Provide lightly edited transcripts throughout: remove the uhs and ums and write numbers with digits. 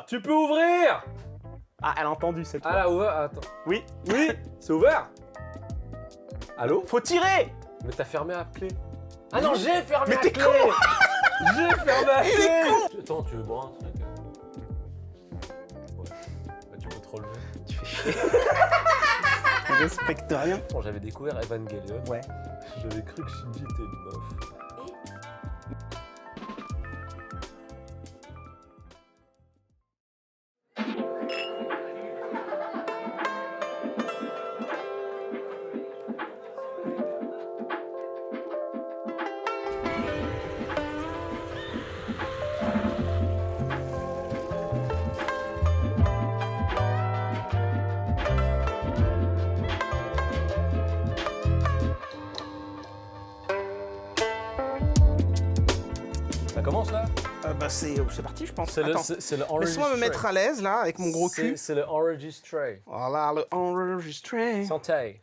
Tu peux ouvrir. Ah, elle a entendu cette fois. Ah là, ouvert. Attends. Oui. Oui, c'est ouvert. Allô? Faut tirer. Mais t'as fermé à clé. Ah non, j'ai fermé Mais à t'es clé. con. J'ai fermé à clé. Attends, tu veux boire un truc? Ouais. Bah, tu peux te relever. Tu fais chier. Je respecte rien. Quand j'avais découvert Evangelion, Ouais. j'avais cru que Shinji était une meuf. Ça commence là? Bah c'est parti, je pense. C'est le Attends. enregistré. Laisse-moi me mettre à l'aise là avec mon gros cul. C'est le enregistré. Voilà le enregistré. Santé.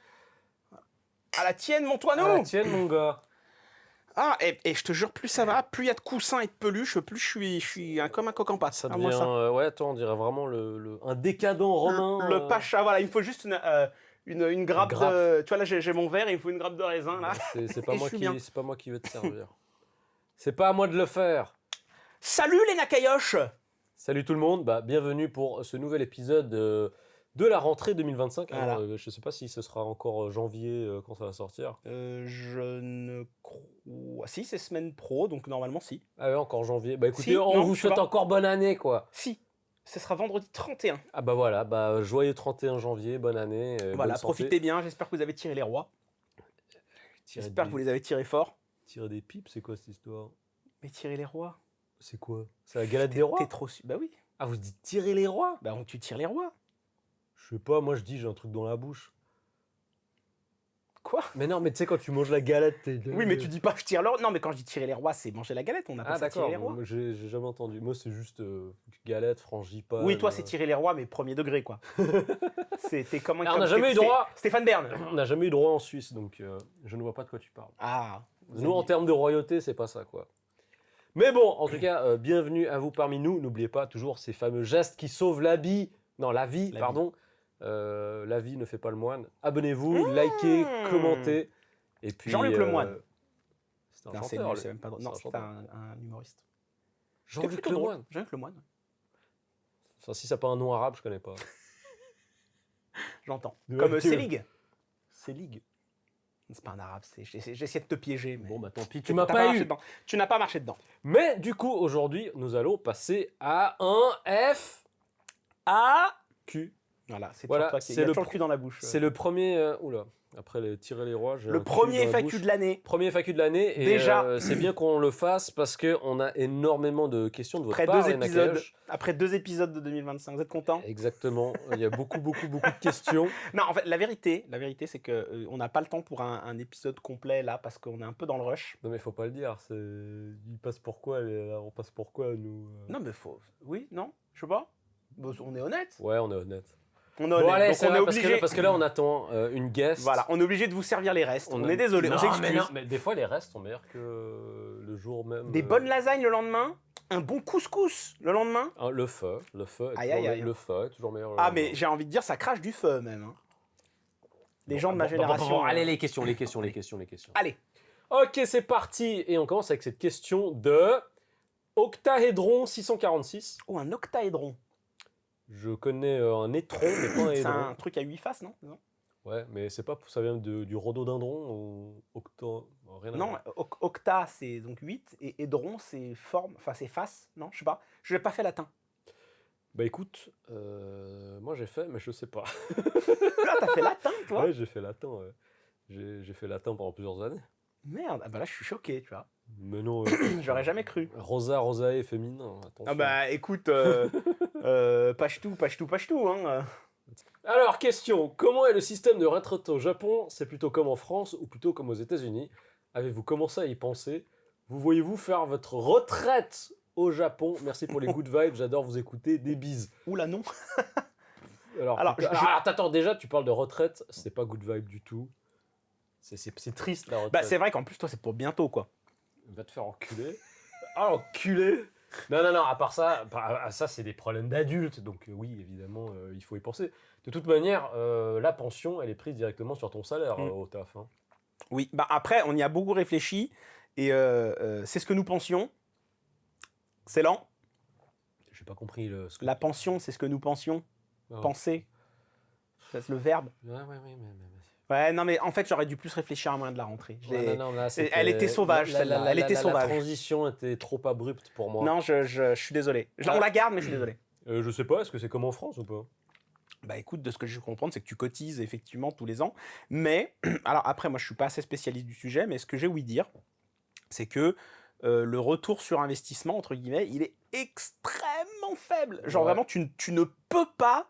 À la tienne, mon toineau. Ah, la tienne, mon gars. Ah, et je te jure, plus ça va, plus il y a de coussins et de peluches, plus je suis comme un coq en pâte. Ça Ah, devient, moi, ça. ouais, toi, on dirait vraiment un décadent romain. Le pacha, voilà, il me faut juste une grappe grappe. de... Tu vois, là, j'ai mon verre, il me faut une grappe de raisin, là. C'est pas Et moi je suis qui, bien. c'est pas moi qui vais te servir. C'est pas à moi de le faire. Salut, les Nakayosh. Salut tout le monde, bienvenue pour ce nouvel épisode de la rentrée 2025. Voilà. Alors, je sais pas si ce sera encore janvier quand ça va sortir. Je ne crois... Si, c'est semaine pro, donc normalement, si. Ah ouais, encore janvier. Bah écoutez, Si, on non, vous je sais souhaite pas. encore bonne année, quoi. Si, ce sera vendredi 31. Ah bah voilà, joyeux 31 janvier, bonne année. Voilà, bonne santé. profitez bien, j'espère que vous avez tiré les rois. J'espère que vous les avez tirés fort. Tirer des pipes, c'est quoi cette histoire? Mais tirer les rois. C'est quoi? C'est la galette des rois? T'es trop... Bah oui. Ah, vous dites tirer les rois? Bah tu tires les rois. Je sais pas, moi je dis j'ai un truc dans la bouche. Quoi? Mais non, mais tu sais, quand tu manges la galette, t'es... Oui, mais tu dis pas je tire l'or. Non, mais quand je dis tirer les rois, c'est manger la galette. On appelle Ah ça tirer d'accord, les rois. moi, j'ai jamais entendu. Moi c'est juste galette, frangipane. Oui, toi, c'est tirer les rois, mais premier degré, quoi. T'es comme un... Ah, on n'a jamais eu droit. Stéphane Bern. On n'a jamais eu droit en Suisse, donc je ne vois pas de quoi tu parles. Ah. Nous, en termes de royauté, c'est pas ça, quoi. Mais bon, en tout cas, bienvenue à vous parmi nous. N'oubliez pas toujours ces fameux gestes qui sauvent la vie. Non, la vie, pardon. La vie ne fait pas le moine. Abonnez-vous, likez, commentez. Et puis, Jean-Luc Lemoine. C'est un Non, chanteur. c'est même pas drôle. Non, c'est un humoriste. Jean-Luc Plutôt drôle. Lemoine. Jean-Luc Lemoine. Enfin, si ça n'a pas un nom arabe, je connais pas. J'entends. Ouais, Comme tu- Selig. Selig. C'est pas un arabe, j'essaie de te piéger. Mais... Bon, bah tant pis, tu T'as m'as pas marché eu. dedans. Tu n'as pas marché dedans. Mais du coup, aujourd'hui, nous allons passer à un F. Ah. Q. Voilà, c'est Voilà, toi qui c'est a le toujours le cul dans la bouche. C'est le premier. Oula, après tirer les rois, j'ai un Le cul premier dans la FAQ bouche. de l'année. Premier FAQ de l'année. Et Déjà. c'est bien qu'on le fasse parce qu'on a énormément de questions de votre Après part, deux les épisodes. Nakayosh. Après 2 épisodes de 2025. Vous êtes contents? Exactement. Il y a beaucoup de questions. Non, en fait, la vérité, c'est que on n'a pas le temps pour un épisode complet là parce qu'on est un peu dans le rush. Non, mais faut pas le dire. Il passe pourquoi on passe pourquoi, nous Non, mais faut. Oui, non, je sais pas. Bon, on est honnête. Ouais, on est honnête. On est Bon, honnête. allez, Donc c'est on est vrai, obligé. parce que là, on attend une guest. Voilà, on est obligé de vous servir les restes. On a- est désolé, non, on s'excuse. mais non, mais des fois, les restes sont meilleurs que le jour même. Des bonnes lasagnes le lendemain, un bon couscous le lendemain. Le feu est Aïe, toujours aïe, aïe. le feu est toujours meilleur. Ah, mais j'ai envie de dire, ça crache du feu même. Hein. Les gens de ma génération. Allez, les questions. Allez. Ok, c'est parti. Et on commence avec cette question de Octahédron 646. Oh, un octaédron. Je connais un étron, mais pas un C'est hédron. un truc à 8 faces, non? Ouais, mais c'est pas, ça vient du rhododendron ou octa... Rien à Non, voir. octa c'est donc 8 et édron c'est forme, enfin c'est face, non, je sais pas. Je n'ai pas fait latin. Bah écoute, moi j'ai fait, mais je sais pas. Là, t'as fait latin, toi? Ouais, j'ai fait latin. J'ai fait latin pendant plusieurs années. Merde, ah bah là je suis choqué, tu vois. Mais non. J'aurais jamais cru. Rosae féminin, attention. Ah bah écoute, pachtou, hein. Alors, question. Comment est le système de retraite au Japon? C'est plutôt comme en France ou plutôt comme aux États-Unis? Avez-vous commencé à y penser? Vous voyez-vous faire votre retraite au Japon? Merci pour les good vibes, j'adore vous écouter. Des bises. Oula non. Alors, attends, déjà, tu parles de retraite, c'est pas good vibe du tout. C'est triste la retraite. Bah c'est vrai qu'en plus toi c'est pour bientôt quoi. Va te faire enculer. Ah, enculé. Non, à part ça, ça c'est des problèmes d'adultes, donc oui, évidemment, il faut y penser. De toute manière, la pension, elle est prise directement sur ton salaire au taf. Hein. Oui, bah après, on y a beaucoup réfléchi et c'est ce que nous pensions. C'est lent. J'ai pas compris ce que La pension, c'est ce que nous pensions. Ah. Penser. C'est le verbe. Ouais. Ouais, non, mais en fait, j'aurais dû plus réfléchir à moyen de la rentrée. Là, Elle était sauvage, celle-là. Elle était sauvage. La transition était trop abrupte pour moi. Non, je suis désolé. On la garde, mais je suis désolé. Je sais pas, est-ce que c'est comme en France ou pas? Bah écoute, de ce que je comprends, c'est que tu cotises effectivement tous les ans. Mais, alors après, moi je suis pas assez spécialiste du sujet, mais ce que j'ai ouï dire, c'est que le retour sur investissement, entre guillemets, il est extrêmement faible. Genre vraiment, tu ne peux pas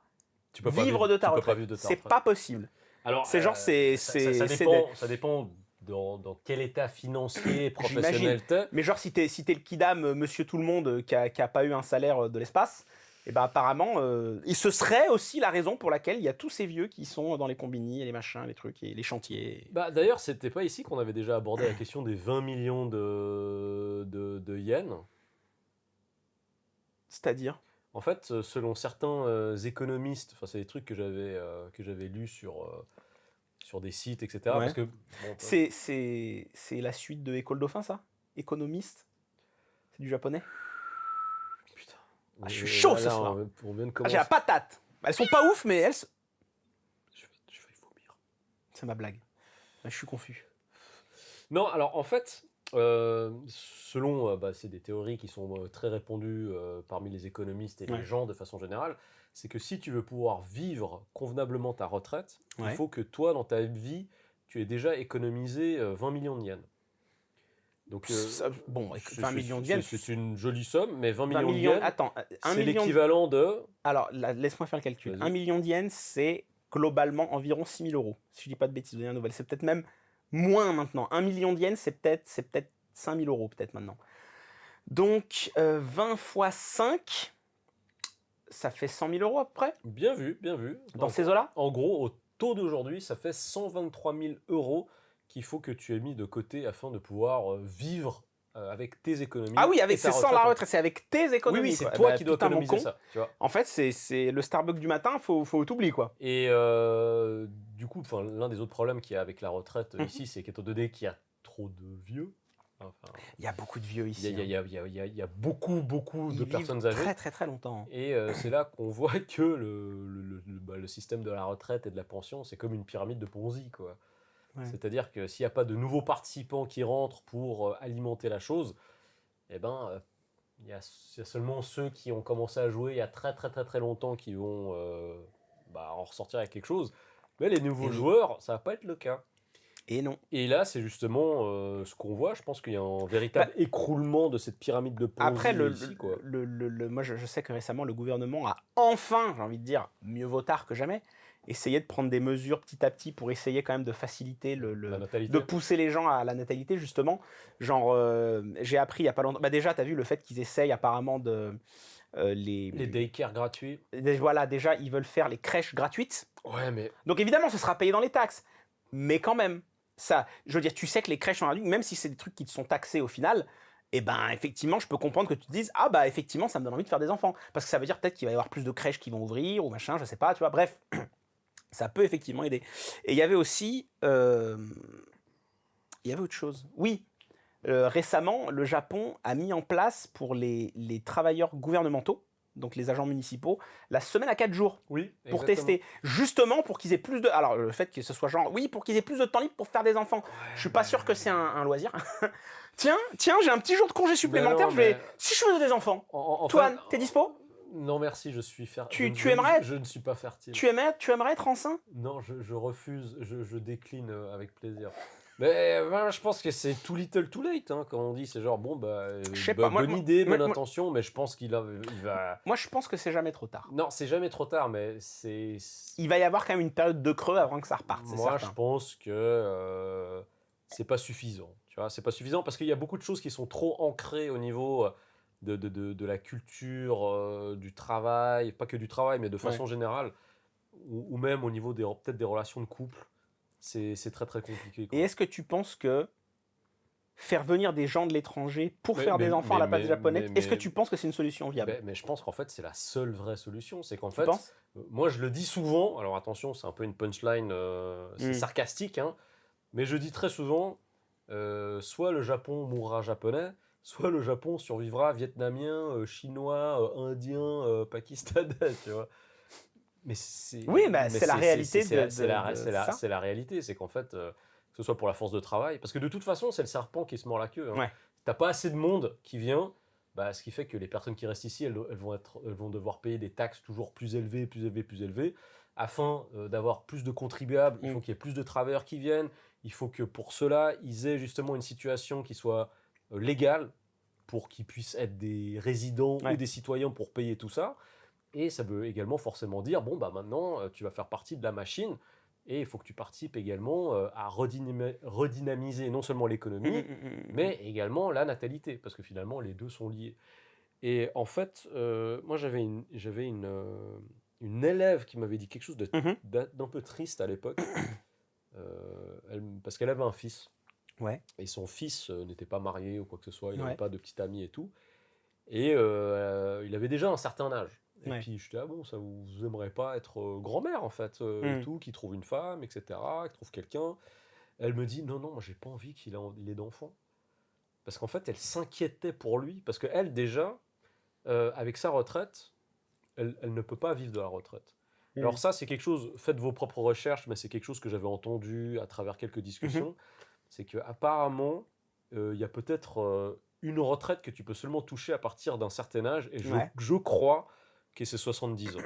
vivre de ta retraite. C'est pas possible. Alors, c'est genre, ça dépend dans quel état financier, professionnel t'es. Mais genre, si t'es le kidam, monsieur tout le monde, qui a pas eu un salaire de l'espace, et ben apparemment, et ce serait aussi la raison pour laquelle il y a tous ces vieux qui sont dans les combini, les machins, les trucs, et les chantiers. Bah, d'ailleurs, c'était pas ici qu'on avait déjà abordé la question des 20 millions de yens. C'est-à-dire ? En fait, selon certains économistes, c'est des trucs que j'avais lus sur des sites, etc. Ouais. Parce que, c'est la suite de École Dauphin, ça ? Économiste ? C'est du japonais ? Putain. Ah, je suis chaud ce soir. J'ai la patate. Elles sont pas ouf, mais elles... Je vais vomir. C'est ma blague. Je suis confus. Non, alors en fait, selon, c'est des théories qui sont très répandues parmi les économistes et les gens de façon générale, c'est que si tu veux pouvoir vivre convenablement ta retraite, il faut que toi, dans ta vie, tu aies déjà économisé 20 millions de yens. Donc, 20 millions de yens... C'est une jolie somme, mais 20 millions de yens, attends, c'est l'équivalent de... Alors, laisse-moi faire le calcul. 1 million de yens, c'est globalement environ 6 000 euros. Si je dis pas de bêtises, de dernière nouvelle. C'est peut-être même moins maintenant. 1 million de yens, c'est peut-être 5 000 euros peut-être maintenant. Donc, 20 fois 5, ça fait 100 000 euros à peu près. Bien vu, bien vu. Dans ces eaux-là ? En gros, au taux d'aujourd'hui, ça fait 123 000 euros qu'il faut que tu aies mis de côté afin de pouvoir vivre avec tes économies. Ah oui, c'est sans la retraite, c'est avec tes économies. Oui, c'est toi qui dois économiser ça. Tu vois. En fait, c'est le Starbucks du matin, faut t'oublier quoi. Et du coup, l'un des autres problèmes qu'il y a avec la retraite ici, c'est qu'étant donné qu'il y a trop de vieux, il y a beaucoup de vieux ici. Il y a beaucoup de personnes âgées. Très très très longtemps. Et c'est là qu'on voit que le système de la retraite et de la pension, c'est comme une pyramide de Ponzi, quoi. Ouais. C'est-à-dire que s'il n'y a pas de nouveaux participants qui rentrent pour alimenter la chose, eh ben, il y a seulement ceux qui ont commencé à jouer il y a très très très très longtemps qui vont en ressortir avec quelque chose. Mais les nouveaux joueurs, ça va pas être le cas. Et non. Et là, c'est justement ce qu'on voit. Je pense qu'il y a un véritable écroulement de cette pyramide de Ponzi. Après, ici, quoi. Moi, je sais que récemment, le gouvernement a enfin, j'ai envie de dire, mieux vaut tard que jamais, essayé de prendre des mesures petit à petit pour essayer quand même de faciliter de pousser les gens à la natalité, justement. Genre, j'ai appris il n'y a pas longtemps... déjà, tu as vu le fait qu'ils essayent apparemment de... les daycares gratuits. Voilà, déjà, ils veulent faire les crèches gratuites. Ouais, mais... Donc évidemment, ce sera payé dans les taxes. Mais quand même, ça, je veux dire, tu sais que les crèches sont gratuites, même si c'est des trucs qui te sont taxés au final... Et ben effectivement, je peux comprendre que tu te dises ah bah effectivement, ça me donne envie de faire des enfants parce que ça veut dire peut-être qu'il va y avoir plus de crèches qui vont ouvrir ou machin, je sais pas, tu vois. Bref, ça peut effectivement aider. Et il y avait aussi, il y avait autre chose. Oui, récemment, le Japon a mis en place pour les travailleurs gouvernementaux, donc les agents municipaux, la semaine à 4 jours. Oui, pour tester, justement pour qu'ils aient plus de... Alors le fait que ce soit genre, oui, pour qu'ils aient plus de temps libre pour faire des enfants. Ouais, je suis pas sûr que c'est un loisir. Tiens, j'ai un petit jour de congé supplémentaire, si je faisais des enfants. Toine, t'es dispo ? Non merci, je suis fertile. Tu aimerais ? Je ne suis pas fertile. Tu aimerais être enceint ? Non, je refuse, je décline avec plaisir. Mais je pense que c'est too little too late, hein, comme on dit. C'est genre, bonne idée, bonne intention, mais je pense qu'il va... Moi, je pense que c'est jamais trop tard. Non, c'est jamais trop tard, mais c'est... Il va y avoir quand même une période de creux avant que ça reparte, c'est certain. Moi, je pense que c'est pas suffisant. Tu vois, c'est pas suffisant parce qu'il y a beaucoup de choses qui sont trop ancrées au niveau de la culture, du travail, pas que du travail, mais de façon générale, ou même au niveau peut-être des relations de couple. C'est très très compliqué, quoi. Et est-ce que tu penses que faire venir des gens de l'étranger pour Mais- faire mais- des enfants à la mais- place des Japonais, mais- est-ce que mais- tu penses que c'est une solution viable? Mais je pense qu'en fait, c'est la seule vraie solution. C'est qu'en Tu fait, penses? moi, je le dis souvent, alors attention, c'est un peu une punchline, c'est Mm. sarcastique, hein, mais je dis très souvent, soit le Japon mourra japonais, soit le Japon survivra vietnamien, chinois, indien, pakistanais, tu vois. Mais c'est Oui, bah, c'est la réalité c'est la- de- c'est la- de- c'est c'est la- ça. c'est la réalité, c'est qu'en fait, que ce soit pour la force de travail, parce que de toute façon, c'est le serpent qui se mord la queue. Hein. Ouais. T'as pas assez de monde qui vient, bah, ce qui fait que les personnes qui restent ici, elles vont devoir payer des taxes toujours plus élevées, plus élevées, afin d'avoir plus de contribuables. Il faut qu'il y ait plus de travailleurs qui viennent. Il faut que pour cela, ils aient justement une situation qui soit légale pour qu'ils puissent être des résidents Ouais. ou des citoyens pour payer tout ça. Et ça veut également forcément dire, bon, bah maintenant, tu vas faire partie de la machine et il faut que tu participes également à redynamiser non seulement l'économie, mais également la natalité, parce que finalement, les deux sont liés. Et en fait, moi, j'avais une élève qui m'avait dit quelque chose d'un peu triste à l'époque, parce qu'elle avait un fils. Ouais. Et son fils n'était pas marié ou quoi que ce soit, il n'avait Ouais. pas de petite amie et tout. Et il avait déjà un certain âge. Et Ouais. puis j'étais, ah bon, ça vous aimerait pas être grand-mère en fait, et tout, qui trouve une femme, etc., qui trouve quelqu'un. Elle me dit, non, non, moi j'ai pas envie qu'il ait d'enfant. Parce qu'en fait, elle s'inquiétait pour lui, parce qu'elle déjà, avec sa retraite, elle ne peut pas vivre de la retraite. Alors ça, c'est quelque chose, faites vos propres recherches, mais c'est quelque chose que j'avais entendu à travers quelques discussions, c'est qu'apparemment, il y a peut-être une retraite que tu peux seulement toucher à partir d'un certain âge, et je crois que c'est 70 ans.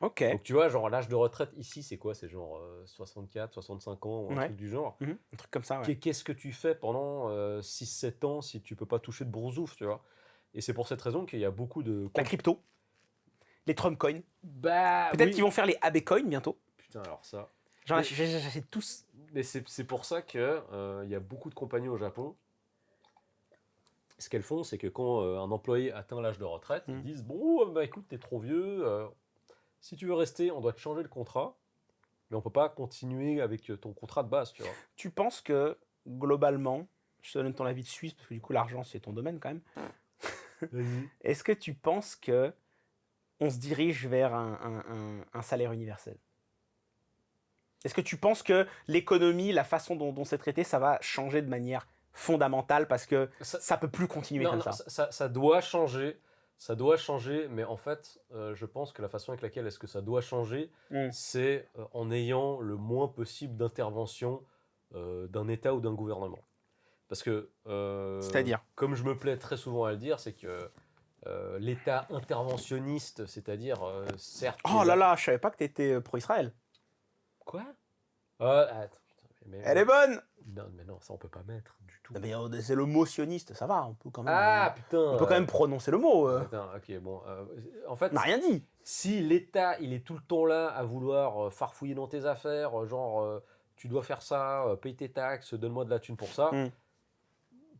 Ok. Donc tu vois, genre l'âge de retraite ici, c'est quoi? C'est genre 64, 65 ans, ou un truc du genre. Un truc comme ça, ouais. Qu'est-ce que tu fais pendant 6-7 ans si tu peux pas toucher de brousouf, tu vois? Et c'est pour cette raison qu'il y a beaucoup de... La crypto, les Trump coins. Bah, Peut-être oui. qu'ils vont faire les AB coins bientôt. Putain, alors ça... J'en Mais- achète tous. Mais c'est pour ça qu'il il y a beaucoup de compagnies au Japon. Ce qu'elles font, c'est que quand un employé atteint l'âge de retraite, ils disent, bon, bah écoute, t'es trop vieux, si tu veux rester, on doit te changer le contrat, mais on peut pas continuer avec ton contrat de base, tu vois. Tu penses que, globalement, je te donne ton avis de Suisse, parce que du coup, l'argent, c'est ton domaine quand même. Est-ce que tu penses que on se dirige vers un salaire universel? Est-ce que tu penses que l'économie, la façon dont c'est traité, ça va changer de manière fondamentale parce que ça peut plus continuer comme non, ça? ça doit changer. Ça doit changer, mais en fait, je pense que la façon avec laquelle est-ce que ça doit changer, c'est en ayant le moins possible d'intervention d'un État ou d'un gouvernement. Parce que, C'est-à-dire? comme je me plais très souvent à le dire, c'est que l'État interventionniste, c'est-à-dire, certes... Oh là là, je savais pas que t'étais pro-Israël. Quoi? Attends, putain, Elle est bonne! Non, mais non, ça on peut pas mettre du tout. Mais c'est le mot sioniste, ça va, on peut quand même, Ah, putain! on peut quand même prononcer le mot. Attends, ok, bon. En fait, On n'a rien dit. si l'État, il est tout le temps là à vouloir farfouiller dans tes affaires, tu dois faire ça, paye tes taxes, donne-moi de la thune pour ça,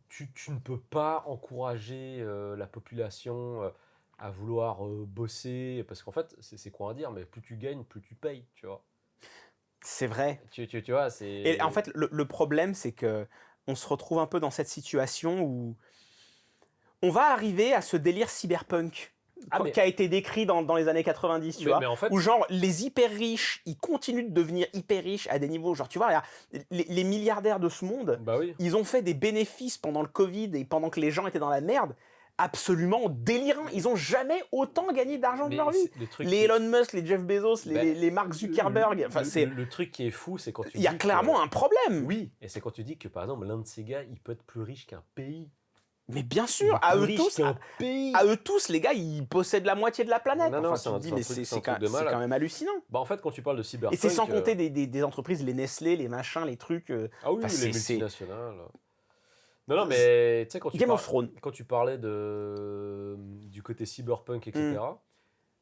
tu ne peux pas encourager la population à vouloir bosser, parce qu'en fait, c'est quoi à dire, mais plus tu gagnes, plus tu payes, tu vois. C'est vrai. Tu vois, c'est... Et en fait, le problème, c'est que on se retrouve un peu dans cette situation où on va arriver à ce délire cyberpunk qui a été décrit dans les années 90, tu vois, mais en fait, où genre les hyper riches, ils continuent de devenir hyper riches à des niveaux, genre tu vois, les milliardaires de ce monde, bah oui. ils ont fait des bénéfices pendant le Covid et pendant que les gens étaient dans la merde, absolument délirants. Ils ont jamais autant gagné d'argent de leur vie. Les Elon Musk, les Jeff Bezos, les Mark Zuckerberg, enfin le truc qui est fou, c'est quand tu dis il y a clairement un problème. Oui, et c'est quand tu dis que par exemple l'un de ces gars, il peut être plus riche qu'un pays. Mais bien sûr, à eux tous, les gars, ils possèdent la moitié de la planète. Non, enfin, tu te dis, mais c'est quand même hallucinant. Bah en fait, quand tu parles de cyberpunk... Et c'est sans compter des entreprises, les Nestlé, les machins, les trucs... Ah oui, les multinationales. Non, mais tu sais, quand tu parlais du côté cyberpunk, etc.,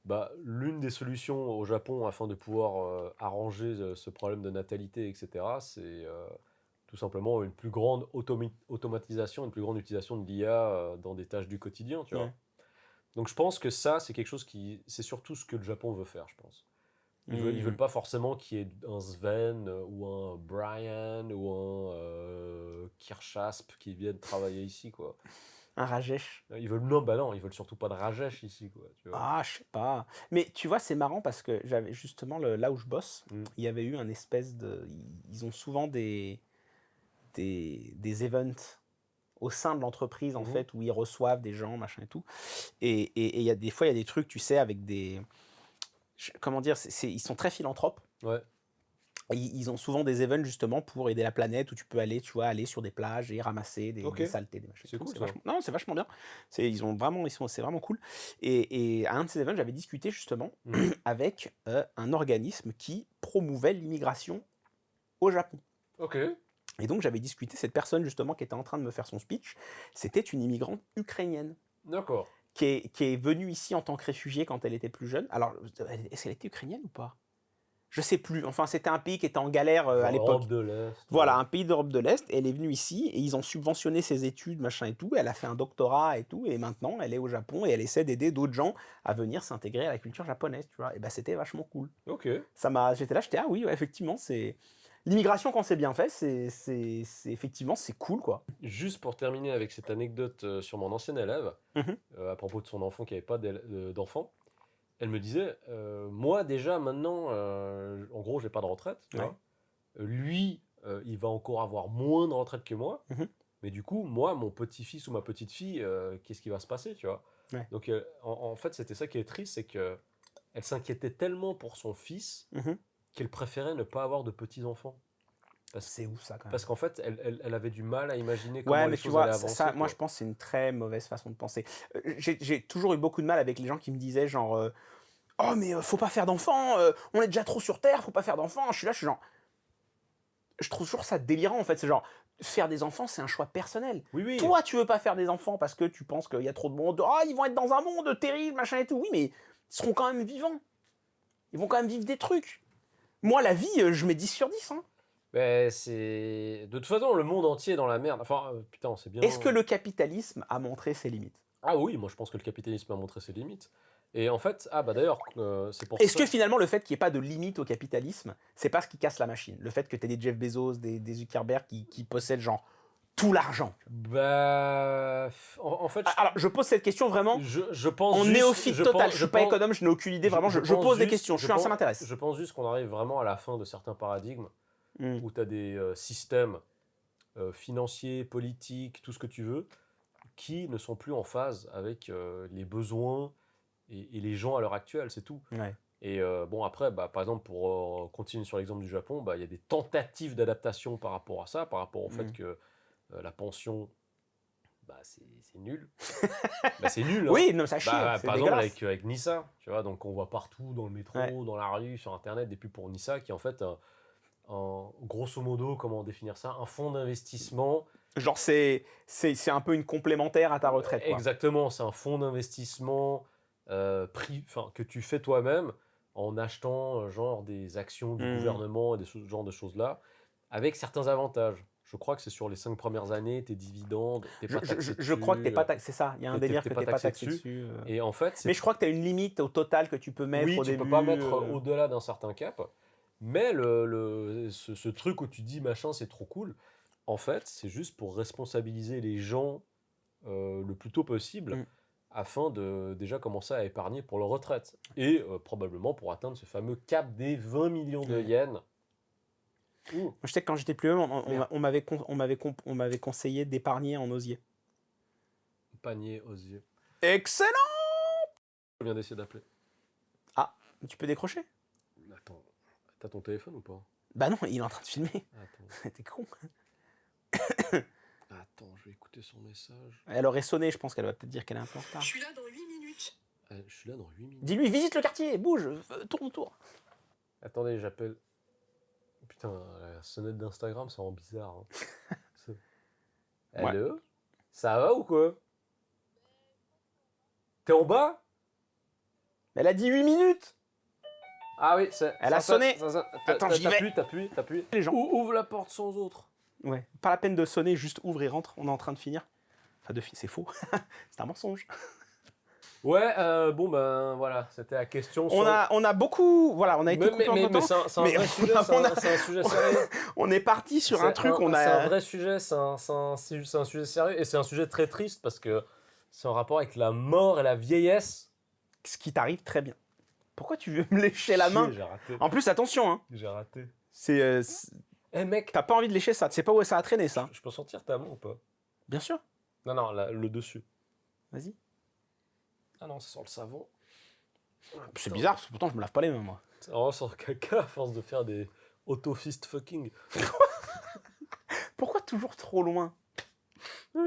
bah, l'une des solutions au Japon afin de pouvoir arranger ce problème de natalité, etc., c'est tout simplement une plus grande automatisation, une plus grande utilisation de l'IA dans des tâches du quotidien, tu vois. Donc je pense que ça, c'est quelque chose c'est surtout ce que le Japon veut faire, je pense. Ils veulent pas forcément qu'il y ait un Sven ou un Brian ou un Kirchasp qui viennent travailler ici, quoi. Un Rajesh. Ils veulent non, ils veulent surtout pas de Rajesh ici, quoi. Tu vois. Ah, je sais pas. Mais tu vois, c'est marrant parce que j'avais justement là où je bosse, Mm. il y avait eu un espèce de. Ils ont souvent des events au sein de l'entreprise, en Mhm. fait, où ils reçoivent des gens, machin et tout. Et il y a des fois, il y a des trucs, tu sais, avec des. Comment dire, ils sont très philanthropes. Ouais. Ils ont souvent des events justement pour aider la planète où tu peux aller, tu vois, aller sur des plages et ramasser Ok. des saletés, des machins. C'est cool, ça. Non, c'est vachement bien. C'est vraiment cool. Et à un de ces events, j'avais discuté justement Mhm. avec un organisme qui promouvait l'immigration au Japon. Ok. Et donc j'avais discuté, cette personne justement qui était en train de me faire son speech, c'était une immigrante ukrainienne D'accord. qui est venue ici en tant que réfugiée quand elle était plus jeune. Alors, est-ce qu'elle était ukrainienne ou pas? Je sais plus. Enfin, c'était un pays qui était en galère à Genre l'époque. Europe de l'Est. Voilà, un pays d'Europe de l'Est. Elle est venue ici et ils ont subventionné ses études, machin et tout. Elle a fait un doctorat et tout. Et maintenant, elle est au Japon et elle essaie d'aider d'autres gens à venir s'intégrer à la culture japonaise, tu vois. Et ben, c'était vachement cool. Ok. J'étais là, ah oui, ouais, effectivement, c'est l'immigration quand c'est bien fait, effectivement, c'est cool, quoi. Juste pour terminer avec cette anecdote sur mon ancienne élève, Mhm. à propos de son enfant qui n'avait pas d'enfant, elle me disait, moi déjà maintenant, en gros, j'ai pas de retraite, tu Ouais. vois. Lui, il va encore avoir moins de retraite que moi, Mhm. mais du coup, moi, mon petit-fils ou ma petite-fille, qu'est-ce qui va se passer, tu vois. Ouais. Donc, en fait, c'était ça qui est triste, c'est que elle s'inquiétait tellement pour son fils Mhm. qu'elle préférait ne pas avoir de petits-enfants. C'est ouf ça quand même. Parce qu'en fait, elle avait du mal à imaginer Ouais, comment mais les tu choses vois, allaient avancer. ça, moi quoi. je pense que c'est une très mauvaise façon de penser. J'ai toujours eu beaucoup de mal avec les gens qui me disaient genre oh mais faut pas faire d'enfants, on est déjà trop sur Terre, faut pas faire d'enfants. Je suis genre, je trouve toujours ça délirant en fait. C'est genre, faire des enfants, c'est un choix personnel. Oui, oui. Toi, tu veux pas faire des enfants parce que tu penses qu'il y a trop de monde. Ah, ils vont être dans un monde terrible, machin et tout. Oui, mais ils seront quand même vivants. Ils vont quand même vivre des trucs. Moi, la vie, je mets 10 sur 10. Hein. Ben, c'est... De toute façon, le monde entier est dans la merde. Enfin, putain, c'est bien... Est-ce que le capitalisme a montré ses limites? Ah oui, moi je pense que le capitalisme a montré ses limites. Et en fait, ah bah d'ailleurs, c'est pour Est-ce ça... que finalement, le fait qu'il n'y ait pas de limite au capitalisme, c'est pas ce qui casse la machine? Le fait que tu aies des Jeff Bezos, des Zuckerberg qui possèdent genre tout l'argent. Bah... En fait, Alors, je pose cette question vraiment je pense en juste... néophyte total. Je suis pas économe, je n'ai aucune idée. Vraiment, je pense pose des juste- questions. Ça m'intéresse. Je pense juste qu'on arrive vraiment à la fin de certains paradigmes Hmm. où tu as des systèmes financiers, politiques, tout ce que tu veux, qui ne sont plus en phase avec les besoins et les gens à l'heure actuelle, c'est tout. Ouais. Et bon, après, bah, par exemple, pour continuer sur l'exemple du Japon, bah, il y a des tentatives d'adaptation par rapport à ça, par rapport au fait que la pension, bah, c'est nul. Bah, c'est nul, hein. Oui, non, ça chie. Bah, C'est par exemple, dégueulasse. avec Nissa, tu vois, donc on voit partout dans le métro, Ouais. dans la rue, sur Internet, des pubs pour Nissa, qui est en fait, grosso modo, comment définir ça, un fonds d'investissement. Genre, c'est un peu une complémentaire à ta retraite. Quoi. Exactement, c'est un fonds d'investissement que tu fais toi-même en achetant genre des actions du gouvernement et ce genre de choses-là, avec certains avantages. Je crois que c'est sur les 5 premières années, tes dividendes, t'es pas taxé Je crois que t'es dessus, pas taxé. C'est ça, il y a un délire que t'es pas taxé dessus. dessus. Et en fait, Mais je crois que tu as une limite au total que tu peux mettre oui, au tu début. peux pas mettre au-delà d'un certain cap. Mais ce truc où tu dis machin, c'est trop cool, en fait, c'est juste pour responsabiliser les gens le plus tôt possible Mm. afin de déjà commencer à épargner pour leur retraite. Et probablement pour atteindre ce fameux cap des 20 millions de yens. Ouh, Moi, je sais que quand j'étais plus jeune, Merde. on m'avait conseillé d'épargner en osier. panier osier. Excellent. Je viens d'essayer d'appeler. Ah, tu peux décrocher? Attends, t'as ton téléphone ou pas? Bah non, il est en train de filmer. Attends, T'es con. attends, je vais écouter son message. Elle aurait sonné, je pense qu'elle va peut-être dire qu'elle est un peu en retard. Je suis là dans 8 minutes. Je suis là dans 8 minutes. Dis-lui, visite le quartier, bouge, tourne autour. Attendez, j'appelle. Putain, la sonnette d'Instagram, ça rend bizarre. Hein. Allô? Ça va ou quoi? T'es en bas? Elle a dit 8 minutes. Ah oui, c'est. Elle a sonné. Attends, j'y vais. T'appuies. Les gens. Ouvre la porte sans autre. Ouais, pas la peine de sonner, juste ouvre et rentre, on est en train de finir. Enfin, c'est faux. C'est un mensonge. Ouais, bon ben voilà, c'était la question. On a beaucoup, voilà, on a été coupé mais entre-temps. c'est un vrai sujet, c'est un sujet sérieux. On est parti sur un truc, C'est un vrai sujet, c'est un sujet sérieux et c'est un sujet très triste parce que c'est en rapport avec la mort et la vieillesse. Ce qui t'arrive très bien. Pourquoi tu veux me lécher la main? J'ai raté. En plus, attention, hein. J'ai raté. C'est, Eh mec, t'as pas envie de lécher ça. Tu sais pas où ça a traîné, ça. je peux sortir ta main ou pas? Bien sûr. Non, le dessus. Vas-y. Ah non, c'est sur le savon. C'est bizarre parce que pourtant je me lave pas les mains, moi. C'est vraiment sur le caca à force de faire des auto-fist fucking. Pourquoi toujours trop loin?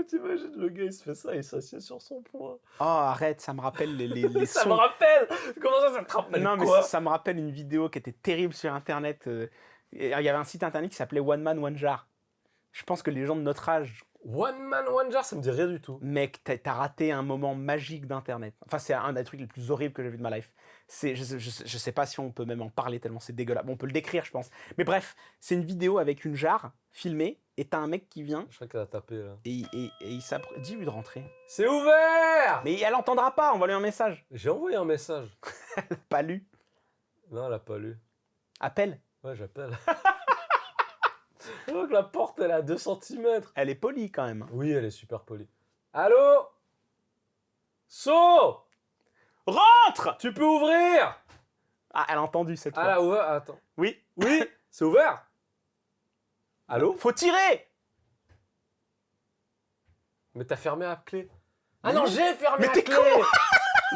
T'imagines, le gars il se fait ça, il s'assied sur son poing. Oh, arrête, ça me rappelle les Ça sons. me rappelle. Comment ça te rappelle Non, mais quoi? ça me rappelle une vidéo qui était terrible sur internet. Il y avait un site internet qui s'appelait One Man One Jar. Je pense que les gens de notre âge, One man, one jar, ça me dit rien du tout. mec, t'as raté un moment magique d'internet. Enfin, c'est un des trucs les plus horribles que j'ai vu de ma life. Je sais pas si on peut même en parler tellement c'est dégueulasse. Bon, on peut le décrire, je pense. Mais bref, c'est une vidéo avec une jarre filmée et t'as un mec qui vient Je crois qu'elle a tapé là. et il s'apprête. Dis-lui de rentrer. C'est ouvert. Mais elle entendra pas, on va lui un message. J'ai envoyé un message. Pas lu. Non, elle a pas lu. Appelle. Ouais, j'appelle. Donc la porte, elle est à 2 cm. Elle est polie quand même. Oui, elle est super polie. Allô? So! Rentre! Tu peux ouvrir? Ah, elle a entendu cette Ah fois. là, ouvert. Attends. Oui. Oui, c'est ouvert? Allô? Faut tirer! Mais t'as fermé à clé. Ah Mais non, non. j'ai fermé Mais à t'es clé! con.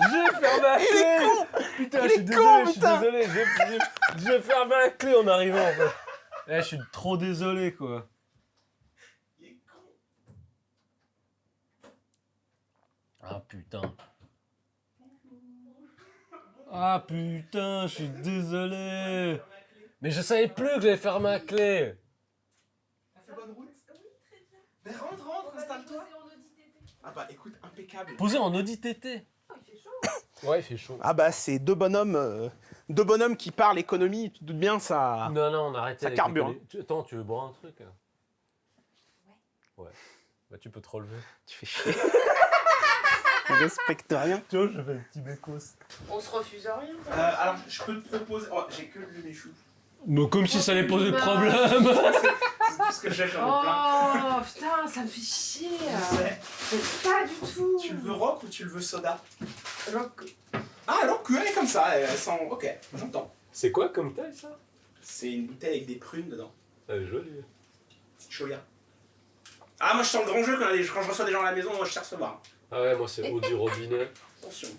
J'ai fermé à clé! Il est con! Putain, Il je suis est désolé, con, je suis putain. désolé. J'ai fermé à clé en arrivant en fait. Eh, je suis trop désolé quoi. Il est con. Ah putain. Ah putain, je suis désolé. Mais je savais plus que j'avais fermé à clé. T'as fait bonne route? Mais rentre, installe-toi. Ah bah écoute, impeccable. Posé en Audi TT. Ouais, il fait chaud. Ah bah c'est deux bonhommes qui parlent économie, tu te doutes bien ça. Non, on a arrêté. Ça avec carbure, les collègues. Attends, tu veux boire un truc? Ouais. Bah tu peux te relever. Tu fais chier. Tu respectes rien. Tu vois, je fais un petit bécos. On se refuse à rien. Alors je peux te proposer. Oh, j'ai que le lait chou. Mais comme si ça allait poser problème. C'est tout ce que j'ai, j'en ai plein. Oh putain, ça me fait chier. Je sais. Pas du tout. Tu le veux rock ou tu le veux soda? Rock. Ah alors elle est comme ça, elle sent. Ok, j'entends. C'est quoi comme taille ça? C'est une bouteille avec des prunes dedans. Elle est jolie. Petite choya. Ah moi je sens le grand jeu quand je reçois des gens à la maison, moi je sais recevoir. Ah ouais, moi c'est eau du robinet. Attention.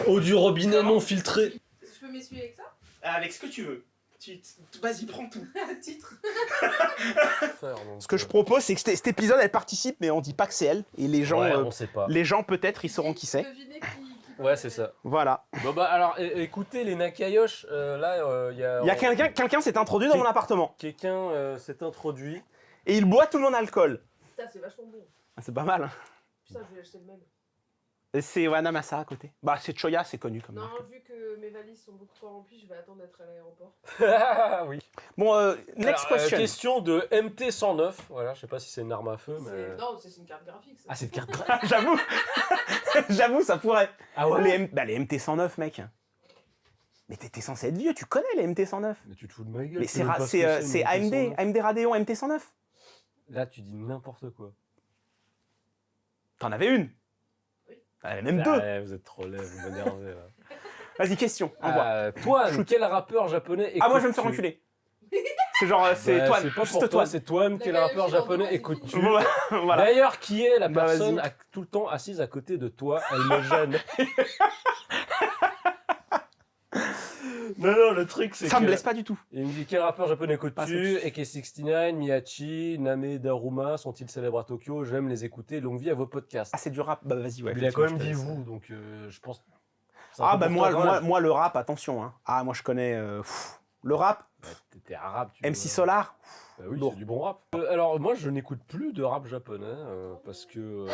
Eau du robinet non filtrée. Est-ce que je peux m'essuyer avec ça? Avec ce que tu veux. Vas-y, prends tout. Titre. Ce que je propose, c'est que cet épisode, elle participe, mais on dit pas que c'est elle. Et les gens, Ouais, on sait pas. les gens peut-être, ils sauront qui c'est. Devinez qui Ouais, c'est ça. Voilà. Bon bah alors, écoutez les Nakayosh, là, il y a... Il y a quelqu'un s'est introduit dans mon appartement. Quelqu'un s'est introduit. Et il boit tout mon alcool. Putain, c'est vachement bon. Ah, c'est pas mal. Hein. Putain, je vais acheter le même. Et c'est Wanamasa à côté. Bah, c'est Choya, c'est connu comme Non, marque. vu que mes valises sont beaucoup trop remplies, je vais attendre d'être à l'aéroport. Ah oui. Bon, next Alors, question. question de MT109. Voilà, je sais pas si c'est une arme à feu, mais... Non, c'est une carte graphique. Ça. Ah, c'est une carte. J'avoue. J'avoue, ça pourrait. Ah ouais. Les MT109, mec. Mais t'es censé être vieux, tu connais les MT109. Mais tu te fous de ma gueule. Mais tu sais même pas ce que c'est une AMD, MT109. AMD Radeon MT109. Là, tu dis n'importe quoi. T'en avais une. Oui. T'en avais même deux. Ouais, vous êtes trop laid, vous m'énervez là. Vas-y, question. Envoie. Toi, Shoot. quel rappeur japonais Ah, moi je vais me écoutes-tu? faire enculer. C'est genre, c'est Bah, Toine. c'est pas Juste pour toi, Toine. c'est Toine. Quel Nakayoshi rappeur dans japonais deux mois, c'est écoutes-tu? fini. Voilà. D'ailleurs, qui est la Bah, personne vas-y. tout le temps assise à côté de toi? Elle me gêne. Non, le truc c'est Ça que... me blesse pas du tout. Il me dit quel rappeur japonais Pas écoutes-tu? ça. AK69, Miyachi, Name Daruma sont-ils célèbres à Tokyo? J'aime les écouter. Longue vie à vos podcasts. Ah, c'est du rap. Bah, vas-y, ouais. Mais il a quand même effectivement, dit je te laisse. vous, donc je pense. c'est un Ah, peu bah, pour toi, quand même. moi, le rap, attention. Hein. Ah, moi, je connais. Le rap, Bah, t'es arabe, tu MC vois. Solar. Bah oui, Lourd. c'est du bon rap. Alors moi, je n'écoute plus de rap japonais parce que.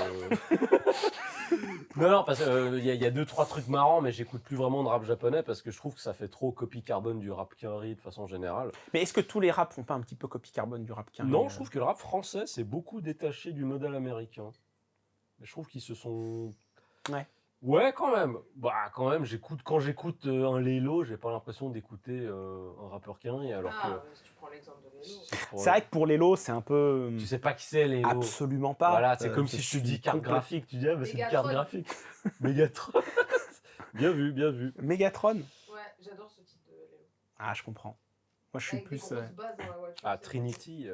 non, parce qu'il y a 2-3 trucs marrants, mais j'écoute plus vraiment de rap japonais parce que je trouve que ça fait trop copie carbone du rap carry de façon générale. Mais est-ce que tous les raps font pas un petit peu copie carbone du rap carré? Non, je trouve que le rap français s'est beaucoup détaché du modèle américain. Mais je trouve qu'ils se sont. Ouais. Ouais, quand même. Bah, quand même, quand j'écoute un Lélo, j'ai pas l'impression d'écouter un rappeur Quinry, alors Ah, que... ouais, si tu prends l'exemple de Lélo. C'est vrai que pour Lélo, c'est un peu. Tu sais pas qui c'est, Lélo. Absolument pas. Voilà, c'est comme Je si je te suis dis carte complet- graphique, tu dis, ah, bah, c'est une carte Mégatron. graphique. Mégatron. Bien vu, bien vu. Mégatron. Ouais, j'adore ce type de Lélo. Ah, je comprends. Moi, je suis Avec plus. des grosses basses dans la voiture. Ah, c'est Trinity.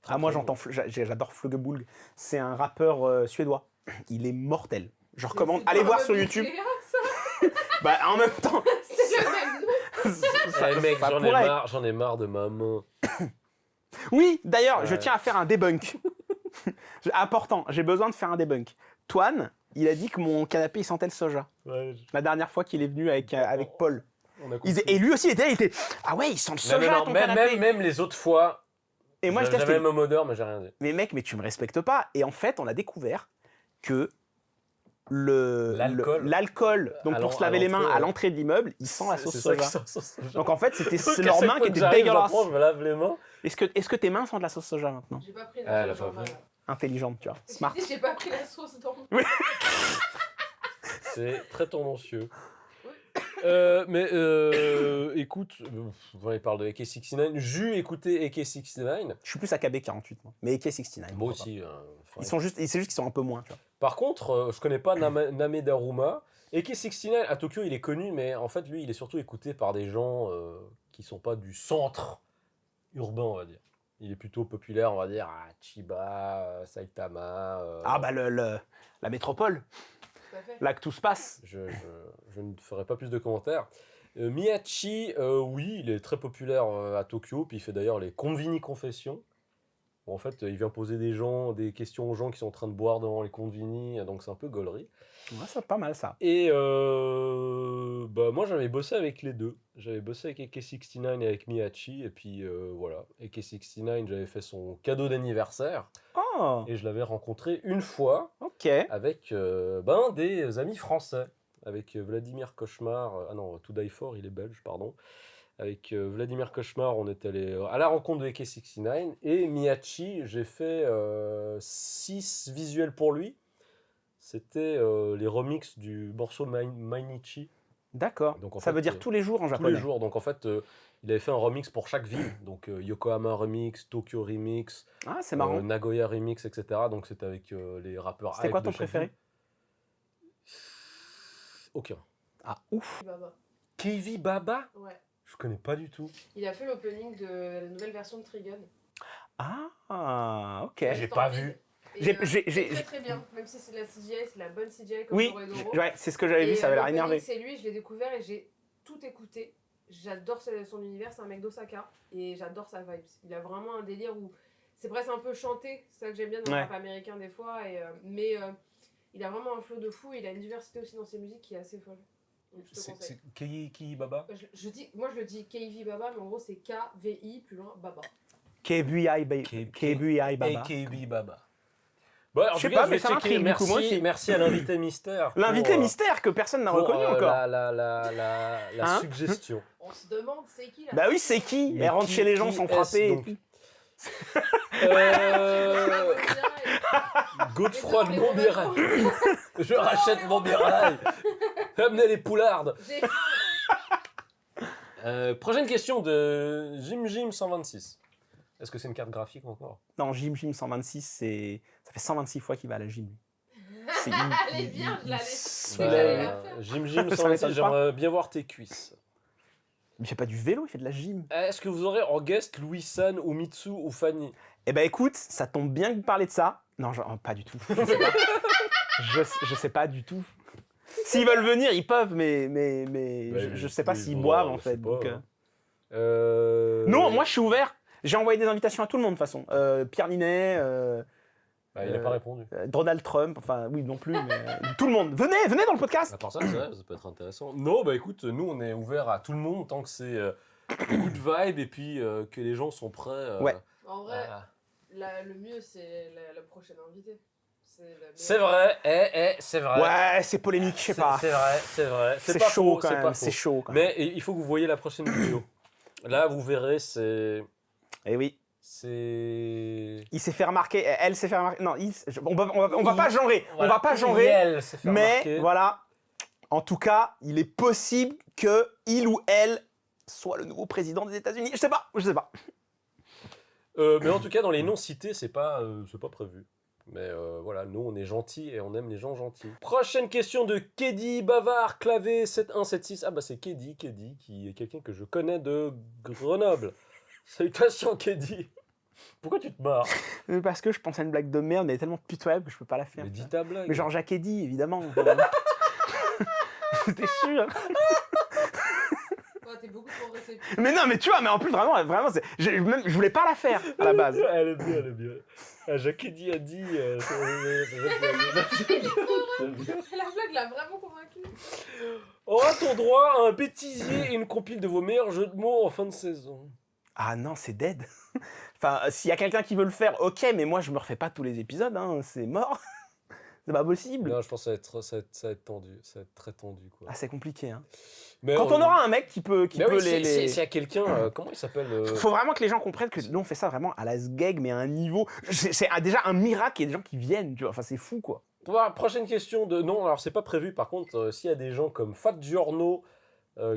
Ah, moi, très j'entends. J'adore Fluggebull. C'est un rappeur suédois. Il est mortel. Je bon. recommande. C'est Allez pas voir un sur peu YouTube. nucléaire, ça Bah, en même temps. C'est le même nom. Eh, mec, ça j'en pourrait ai marre de ma main. Oui, d'ailleurs, Ouais. je tiens à faire un debunk. Important, j'ai besoin de faire un debunk. Toine, il a dit que mon canapé il sentait le soja. Ouais, La dernière fois qu'il est venu avec Paul. on a Et lui aussi il était là, il était ah ouais, il sent le soja ton canapé. même les autres fois, Et moi j'avais j'étais le même odeur, mais j'ai rien dit. mais mec, mais tu me respectes pas. Et en fait, on a découvert que l'alcool, donc pour se laver les mains à l'entrée de l'immeuble, il sent la sauce soja. Donc en fait, c'était Donc, à leur chaque main fois qui que était j'arrive, dégueulasse. j'apprends, je me lave les mains. Est-ce que tes mains sentent la sauce soja maintenant? J'ai pas pris Ah, elle la a sauce pas dans fait. ma- Intelligente, tu vois. J'ai Smart. dit, j'ai pas pris la sauce dans C'est très tendancieux. Écoute, il parle de AK-69. J'ai écouté AK-69. Je suis plus AKB 48, moi. Mais AK-69. Moi pourquoi aussi. pas. C'est juste qu'ils sont un peu moins, tu vois. Par contre, je connais pas Name Daruma. AK-69 à Tokyo, il est connu, mais en fait, lui, il est surtout écouté par des gens qui sont pas du centre urbain, on va dire. Il est plutôt populaire, on va dire, à Chiba, Saitama. Ah bah la métropole, Tout à fait. là que tout se passe. Je ne ferai pas plus de commentaires. Miyachi, oui, il est très populaire à Tokyo, puis il fait d'ailleurs les Konbini Confessions. Bon, en fait, il vient poser des questions aux gens qui sont en train de boire devant les Konbini, donc c'est un peu gaulerie. Ouais, c'est pas mal ça. Et moi, j'avais bossé avec les deux. J'avais bossé avec AK-69 et avec Miyachi, et puis voilà. AK-69, j'avais fait son cadeau d'anniversaire, Oh, et je l'avais rencontré une fois ok. avec des amis français, avec Vladimir Cauchemar, ah non, To Die For, il est belge, pardon. Avec Vladimir Cauchemar, on est allé à la rencontre de AK-69, et Miyachi, j'ai fait 6 visuels pour lui. C'était les remixes du morceau Mainichi, D'accord. Donc, en Ça fait, veut dire tous les jours en tous japonais. les jours. Donc en fait, il avait fait un remix pour chaque ville. Donc Yokohama remix, Tokyo remix, Ah, c'est marrant. Nagoya remix, etc. Donc c'était avec les rappeurs. C'était hype quoi de ton chaque préféré? ville. Aucun. Ah, ouf. Baba. KV Baba? Ouais. Je connais pas du tout. Il a fait l'opening de la nouvelle version de Trigun. Ah, ok. J'ai pas vu. Et, J'ai- c'est très bien, même si c'est de la CGI, c'est de la bonne CGI comme Oui, Toredoro. ouais, c'est ce que j'avais vu, Et, ça avait l'air l'opening, énervé. C'est lui, je l'ai découvert et j'ai tout écouté. J'adore son univers, c'est un mec d'Osaka et j'adore sa vibe. Il a vraiment un délire où c'est presque un peu chanté, c'est ça que j'aime bien dans le Ouais. rap américain des fois. Mais il a vraiment un flow de fou, il a une diversité aussi dans ses musiques qui est assez folle. Donc je te conseille. KV Baba? Moi je le dis KV Baba, mais en gros c'est KVI plus loin Baba. KBI Baba. KV Baba. Bon, en Je sais tout cas, pas, je mais vais ça checker. m'intrigue, du coup, moi aussi. Merci à l'invité mystère. L'invité pour, mystère que personne n'a pour, reconnu encore. La Hein suggestion. On se demande c'est qui là. Bah oui, c'est qui? Mais Elle rentre qui- chez les gens qui sans est-ce frapper. donc Godefroy de Montmirail. Je rachète Montmirail. Amenez les poulardes. J'ai Prochaine question de Jim 126. Est-ce que c'est une carte graphique encore? Non, Jim 126, ça fait 126 fois qu'il va à la gym. Elle est bien, je la laisse. il- j'allais la faire. Jim Ça m'étonne 126, pas. j'aimerais bien voir tes cuisses. Il fait pas du vélo, il fait de la gym. Est-ce que vous aurez en guest Louis-san ou Mitsu ou Fanny? Eh ben écoute, ça tombe bien que vous parlez de ça. Non, pas du tout. Je sais pas. je sais pas du tout. S'ils veulent venir, ils peuvent, mais je sais pas s'ils boivent en fait. Donc, Non, moi je suis ouvert. J'ai envoyé des invitations à tout le monde de toute façon. Pierre Ninet, Il n'a pas répondu. Donald Trump, enfin oui non plus, mais tout le monde. Venez dans le podcast. À part ça, c'est vrai, ça peut être intéressant. Non, bah écoute, nous on est ouvert à tout le monde tant que c'est good vibe et puis que les gens sont prêts. Ouais. En vrai, à- le mieux c'est la prochaine invitée. C'est vrai, c'est vrai. Ouais, c'est polémique, je sais pas. C'est vrai, c'est vrai. C'est pas chaud faux, quand c'est même. pas C'est faux. chaud quand même. Mais il faut que vous voyez la prochaine vidéo. Là, vous verrez, c'est. Eh oui. C'est... Il s'est fait remarquer, elle s'est fait remarquer. Non, on va pas genrer. On va pas genrer. Elle s'est fait Mais remarquer. voilà, en tout cas, il est possible que il ou elle soit le nouveau président des États-Unis. Je sais pas. Mais en tout cas, dans les noms cités, c'est pas prévu. Mais voilà, nous, on est gentils et on aime les gens gentils. Prochaine question de Keddy Bavard, clavé 7176. Ah bah c'est Keddy, qui est quelqu'un que je connais de Grenoble. Salutations Keddy. Pourquoi tu te marres? Parce que je pense à une blague de merde, mais elle est tellement pitoyable que je peux pas la faire. Mais dis ta blague. Mais genre Jacques Eddy, évidemment. T'es sûr? Ouais, t'es beaucoup trop réceptif. Mais non, mais tu vois, mais en plus, vraiment, je voulais pas la faire à la base. Elle est bien. Ah, Jacques Eddy a dit... La blague l'a vraiment convaincu. Aura-t-on droit à un bêtisier et une compile de vos meilleurs jeux de mots en fin de saison? Ah non, c'est dead. Enfin, s'il y a quelqu'un qui veut le faire, ok, mais moi, je me refais pas tous les épisodes, hein, c'est mort. C'est pas possible. Non, je pense que ça va être tendu. Ça va être très tendu, quoi. Ah, c'est compliqué, hein. Mais Quand on aura un mec qui peut Mais oui, les... s'il y a quelqu'un, comment il s'appelle Faut vraiment que les gens comprennent que nous, on fait ça vraiment à la sgeg, mais à un niveau... C'est déjà un miracle qu'il y ait des gens qui viennent, tu vois. Enfin, c'est fou, quoi. Voilà, prochaine question de... Non, alors c'est pas prévu. Par contre, s'il y a des gens comme Fat Giorno,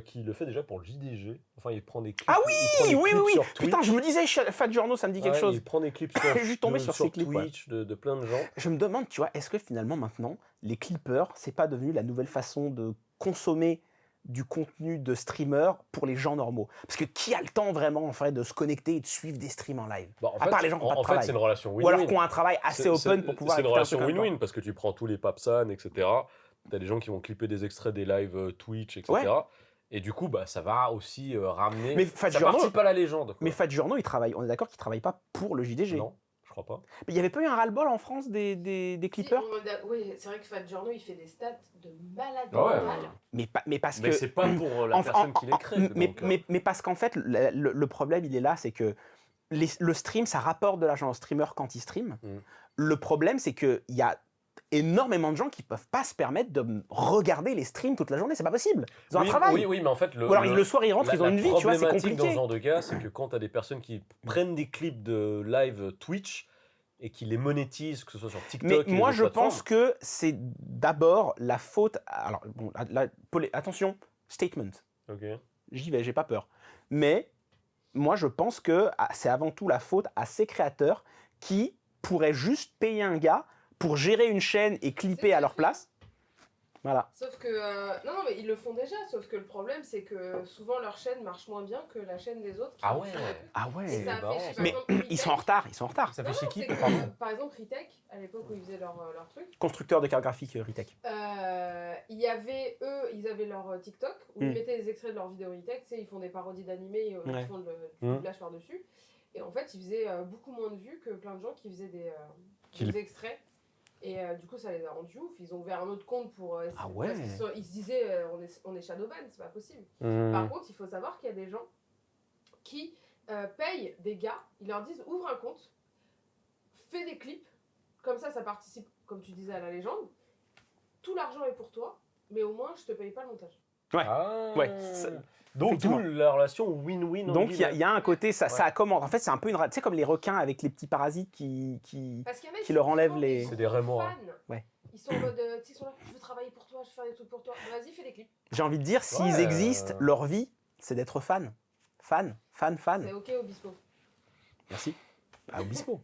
qui le fait déjà pour le JDG. Enfin, il prend des clips. Ah il prend des oui, clips sur Twitch. Putain, je me disais, Fat Journaux, ça me dit quelque Ouais, chose. Il prend des clips sur, Je suis tombé sur ces clips, Twitch de plein de gens. Je me demande, tu vois, est-ce que finalement, maintenant, les clippers, c'est pas devenu la nouvelle façon de consommer du contenu de streamer pour les gens normaux? Parce que qui a le temps vraiment, en fait, de se connecter et de suivre des streams en live? Bah, en À fait, part les gens qui n'ont pas de en fait, travail. c'est une relation Ou alors win-win. qui ont un travail assez open pour pouvoir C'est une écouter un relation truc en même win-win parce que tu prends tous les Papsan, etc. T'as des gens qui vont clipper des extraits des lives Twitch, etc. Ouais. Et du coup, bah, ça va aussi ramener. Mais Fat ça Journaux- participe à la légende. Quoi. Mais Fat Journaux, il travaille. On est d'accord qu'il travaille pas pour le JDG. Non, je crois pas. Mais il n'y avait pas eu un ras-le-bol en France des clippers? Oui, c'est vrai que Fat Journaux, il fait des stats de malade Ah ouais. mental. Mais parce Mais que... c'est pas pour la personne qui les crée. Mais parce qu'en fait, le problème, il est là, c'est que le stream, ça rapporte de l'argent au streamer quand il stream. Mm. Le problème, c'est qu'il y a énormément de gens qui peuvent pas se permettre de regarder les streams toute la journée, c'est pas possible. Ils ont un travail. Oui, mais en fait, Ou alors le soir, ils rentrent, ils ont une vie, tu vois, c'est dans compliqué. ce genre de cas, c'est que quand tu as des personnes qui prennent des clips de live Twitch et qui les monétisent, que ce soit sur TikTok Mais et moi, les je autres pense plateformes. que c'est d'abord la faute... Alors, bon, attention, statement. Ok. J'y vais, j'ai pas peur. Mais moi, je pense que c'est avant tout la faute à ces créateurs qui pourraient juste payer un gars pour gérer une chaîne et clipper à leur place. Voilà. Sauf que. Non, mais ils le font déjà. Sauf que le problème, c'est que souvent leur chaîne marche moins bien que la chaîne des autres. Ah ouais. Ah Et ouais. ça a marrant, fait, je sais ça. pas, Mais par exemple, ils sont en retard, Ça Non, fait chez qui c'est que, pardon par exemple, Retech, à l'époque où ils faisaient leur truc, Constructeur de cartes graphiques Retech. il y avait ils avaient leur TikTok où Mm. ils mettaient des extraits de leurs vidéos Retech, tu sais, ils font des parodies d'animés, Ouais. ils font du Mm. doublage par-dessus. Et en fait, ils faisaient beaucoup moins de vues que plein de gens qui faisaient des extraits. Et du coup, ça les a rendus ouf. Ils ont ouvert un autre compte pour. Ah ouais. Parce ils se disaient, on est Shadowban, c'est pas possible. Mmh. Par contre, il faut savoir qu'il y a des gens qui payent des gars, ils leur disent ouvre un compte, fais des clips, comme ça participe, comme tu disais, à la légende. Tout l'argent est pour toi, mais au moins je te paye pas le montage. Ah. Ouais. Donc, Effectivement. d'où la relation win-win. Donc il y a un côté, ça Ouais. commence. En fait, c'est un peu une... Tu sais, comme les requins avec les petits parasites qui... Parce qu'il y en a Qui leur enlèvent vraiment les- gens C'est des remords, fans. Ouais. Ils sont en mode, tu sais, ils sont là, je veux travailler pour toi, je veux faire des trucs pour toi. Vas-y, fais des clips. J'ai envie de dire, s'ils Ouais. existent, leur vie, c'est d'être fan. Fan. C'est ok, Obispo. Merci. À Obispo.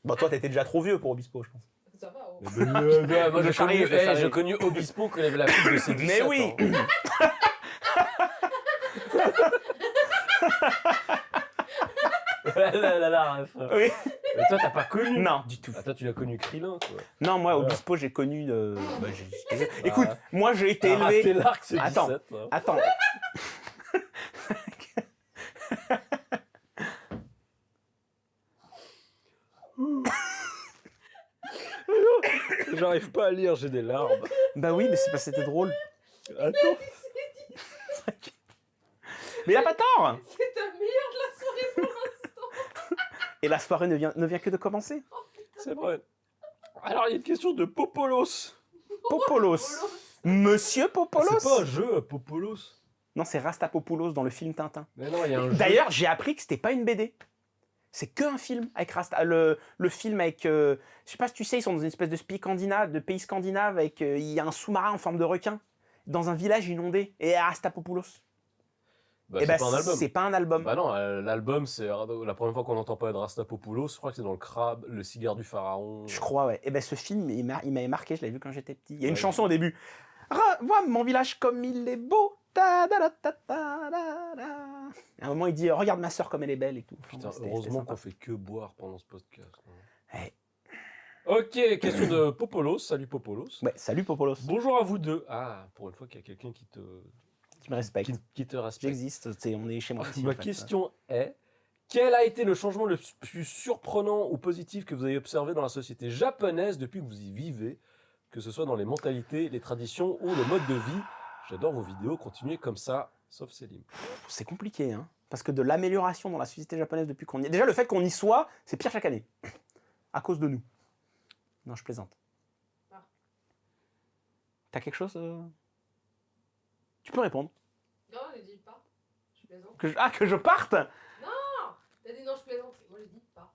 Bon, toi, t'étais déjà trop vieux pour Obispo, je pense. Ça va, oh. Moi, Je charrie, je charrie. j'ai connu Obispo quand il avait la coupe de ses 17 Mais oui. ans. Là, ref. Oui. Mais toi, t'as pas connu. Non, du tout. Ah, toi, tu l'as connu Krillin, quoi. Non, moi, Voilà. Obispo, j'ai connu... Écoute, moi, j'ai été T'as raté élevé... l'arc, c'est 17. Attends. hein. Attends. J'arrive pas à lire, j'ai des larmes. Bah oui, mais c'est parce que c'était drôle. Attends. Mais il a pas tort. C'est ta meilleure de la soirée pour l'instant. Et la soirée ne vient que de commencer. C'est vrai. Alors, il y a une question de Popolos. Popolos. Monsieur Popolos. C'est pas un jeu, Popolos. Non, c'est Rastapopoulos dans le film Tintin. Mais non, il y a un jeu. D'ailleurs, j'ai appris que c'était pas une BD. C'est qu'un film avec le film avec, je sais pas si tu sais, ils sont dans une espèce de pays scandinave avec, il y a un sous-marin en forme de requin dans un village inondé et Rastapopoulos. Bah, Et c'est pas un album. c'est pas un album. Bah non, l'album, c'est la première fois qu'on entend parler de Rastapopoulos, je crois que c'est dans le Crabe, le cigare du pharaon. Je crois, ouais. Et ben ce film, il m'avait marqué, je l'avais vu quand j'étais petit. Il y a une Ouais. chanson au début. Vois mon village comme il est beau. Ta da da ta ta da da. À un moment, il dit regarde ma soeur comme elle est belle et tout. Putain, C'était heureusement sympa. qu'on fait que boire pendant ce podcast. Ouais. Ok, question de Popolos. Salut Popolos. Ouais, salut Popolos. Bonjour à vous deux. Ah, pour une fois qu'il y a quelqu'un qui te me respecte. qui te respecte. J'existe, on est chez moi. Ici, Ma en fait. question est, quel a été le changement le plus surprenant ou positif que vous avez observé dans la société japonaise depuis que vous y vivez, que ce soit dans les mentalités, les traditions ou le mode de vie? J'adore vos vidéos, continuez comme ça, sauf Célim. C'est compliqué, hein. Parce que de l'amélioration dans la société japonaise depuis qu'on y est. Déjà, le fait qu'on y soit, c'est pire chaque année. À cause de nous. Non, je plaisante. Ah. T'as quelque chose Tu peux répondre. Non, j'ai dit pas. Je plaisante. Que je parte. T'as dit non, je plaisante. Moi, j'ai dit pas.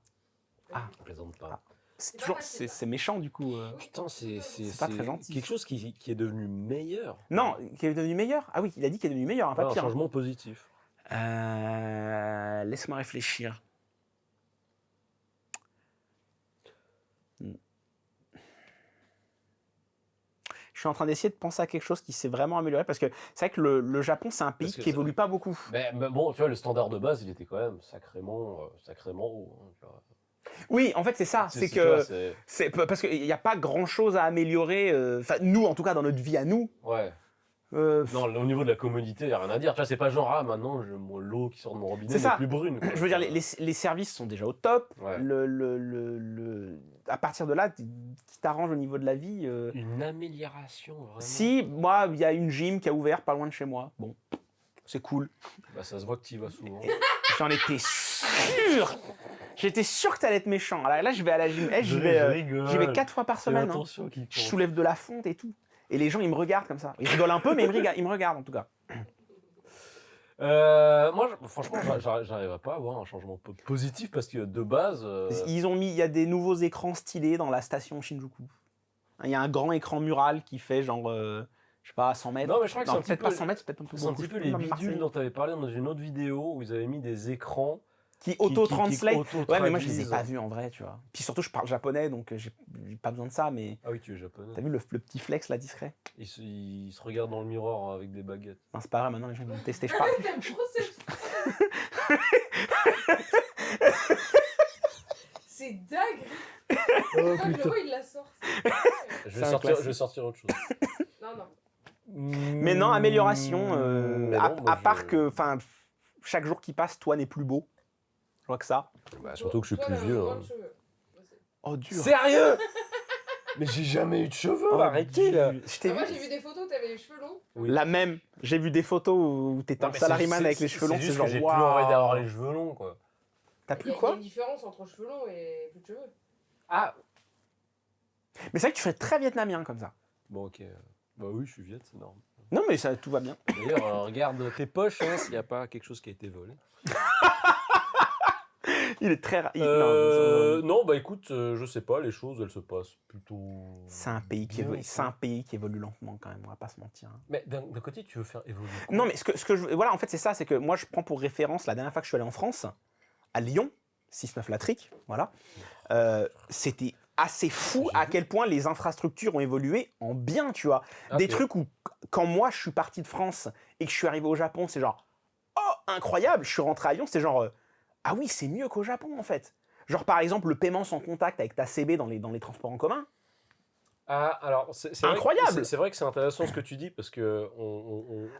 Ah. Je plaisante pas. C'est C'est toujours, pas facile, c'est méchant du coup. Putain, c'est pas très gentil. quelque chose qui est devenu meilleur. Non, qui est devenu meilleur. Ah oui, il a dit qu'il est devenu meilleur, hein, pas Ouais, un pire. changement positif. Laisse-moi réfléchir. Je suis en train d'essayer de penser à quelque chose qui s'est vraiment amélioré parce que c'est vrai que le Japon, c'est un pays Parce que qui évolue pas beaucoup. Mais bon, tu vois, le standard de base, il était quand même sacrément haut. Hein, tu vois. Oui, en fait, c'est ça. C'est tu que vois, c'est- c'est parce qu'il n'y a pas grand-chose à améliorer. Enfin, nous, en tout cas, dans notre vie à nous. Ouais. euh, Non, au niveau de la commodité, il n'y a rien à dire. Tu vois, c'est pas genre, ah, maintenant, l'eau qui sort de mon robinet C'est n'est ça. plus brune. Quoi. Je veux dire, les services sont déjà au top. Ouais. À partir de là, qui t'arrange au niveau de la vie. Une amélioration, vraiment. Si, moi, il y a une gym qui a ouvert pas loin de chez moi. Bon, c'est cool. Bah, ça se voit que tu y vas souvent. J'en étais sûr. J'étais sûr que t'allais être méchant. Alors là, je vais à la gym. J'y vais 4 fois par semaine. Hein. Je soulève de la fonte et tout. Et les gens, ils me regardent comme ça. Ils rigolent un peu, mais ils me regardent en tout cas. Moi, franchement, j'arriverais pas à avoir un changement positif parce que de base. Il y a des nouveaux écrans stylés dans la station Shinjuku. Il y a un grand écran mural qui fait genre, je sais pas, 100 mètres. Non, mais je crois que c'est un peut-être petit pas peu- 100 mètres, c'est peut-être un peu C'est un beaucoup. petit peu Je les peux même bidules Marseille. dont tu avais parlé dans une autre vidéo où ils avaient mis des écrans Qui auto-translate. auto-traduisent. Ouais, mais moi, je les ai pas vus en vrai, tu vois. Puis surtout, je parle japonais, donc j'ai pas besoin de ça, mais Ah oui, tu es japonais. t'as vu le petit flex là, discret? Ils se regardent dans le miroir avec des baguettes. Non, c'est pas vrai, maintenant les gens ils vont me tester. Je parle. T'aimes trop cette- C'est dingue. Oh Quand je le vois, il la sort. Je C'est vais un sortir, classique. je vais sortir autre chose. Non, non. Mais non, amélioration. Mais non, moi, à part que, enfin, chaque jour qui passe, toi n'est plus beau. Je vois que ça. Bah, surtout que je suis Toi, plus t'as vieux. moins hein. de cheveux. Moi, c'est- Oh, dur. Sérieux? Mais j'ai jamais eu de cheveux, Oh, arrêtez là. Je t'ai Ah, moi, vu. j'ai vu des photos, t'avais les cheveux longs. Oui. La même. J'ai vu des photos où t'étais Non, en mais salaryman avec les cheveux longs. C'est C'est juste genre, que j'ai plus waouh. envie d'avoir les cheveux longs, quoi. T'as Il y plus a quoi? une différence entre cheveux longs et plus de cheveux. Ah. Mais c'est vrai que tu fais très vietnamien comme ça. Bon, ok. Bah oui, je suis viette, c'est normal. Non, mais ça, tout va bien. D'ailleurs, regarde tes poches, hein, s'il n'y a pas quelque chose qui a été volé. Il est très. Non, bah écoute, je sais pas, les choses, elles se passent plutôt. C'est un pays qui bien, évolue. quoi. C'est un pays qui évolue lentement quand même. On va pas se mentir. Hein. Mais d'un côté, tu veux faire évoluer. quoi. Non, mais ce que je. Voilà, en fait, c'est ça. C'est que moi, je prends pour référence la dernière fois que je suis allé en France, à Lyon, 6-9 Latrique, voilà. C'était assez fou J'ai à vu. quel point les infrastructures ont évolué en bien, tu vois. Ah, Des ok. trucs où, quand moi, je suis parti de France et que je suis arrivé au Japon, c'est genre, oh, incroyable. Je suis rentré à Lyon, c'est genre, ah oui, c'est mieux qu'au Japon, en fait. Genre, par exemple, le paiement sans contact avec ta CB dans les transports en commun. Ah, alors, c'est vrai que- Incroyable. C'est vrai que c'est intéressant ce que tu dis parce que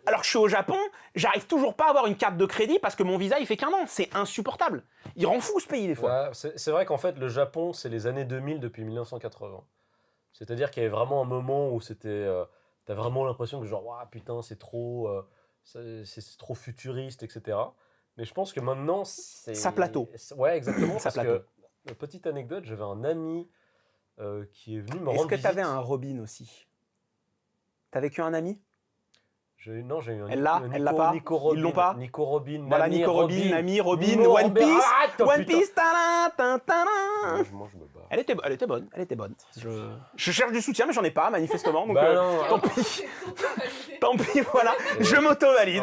Alors que je suis au Japon, j'arrive toujours pas à avoir une carte de crédit parce que mon visa, il fait qu'un an. C'est insupportable. Il rend fou, ce pays, des fois. Ouais, c'est vrai qu'en fait, le Japon, c'est les années 2000 depuis 1980. C'est-à-dire qu'il y avait vraiment un moment où c'était. T'as vraiment l'impression que, genre, ouah, putain, c'est trop. C'est trop futuriste, etc. Mais je pense que maintenant, c'est. Ça plateau. Ouais, exactement. Ça parce plateau. que, petite anecdote, j'avais un ami qui est venu me Est-ce rendre que tu avais visite. un Robin aussi? T'as vécu un ami? Non, j'ai eu un Elle l'a, Nico- elle l'a pas. Nico Robin. Ils l'ont pas. Nico Robin. Voilà, Nami, Nico Robin, Nami, Robin, Nimo, One Robin. Piece. Arrête, oh, One putain. Piece, tadam, tadam, tadam. Moi, je me bats. Elle était bonne. Je cherche du soutien, mais j'en ai pas, manifestement. Donc, Bah non. tant pis. Tant pis, voilà. Je m'auto-valide.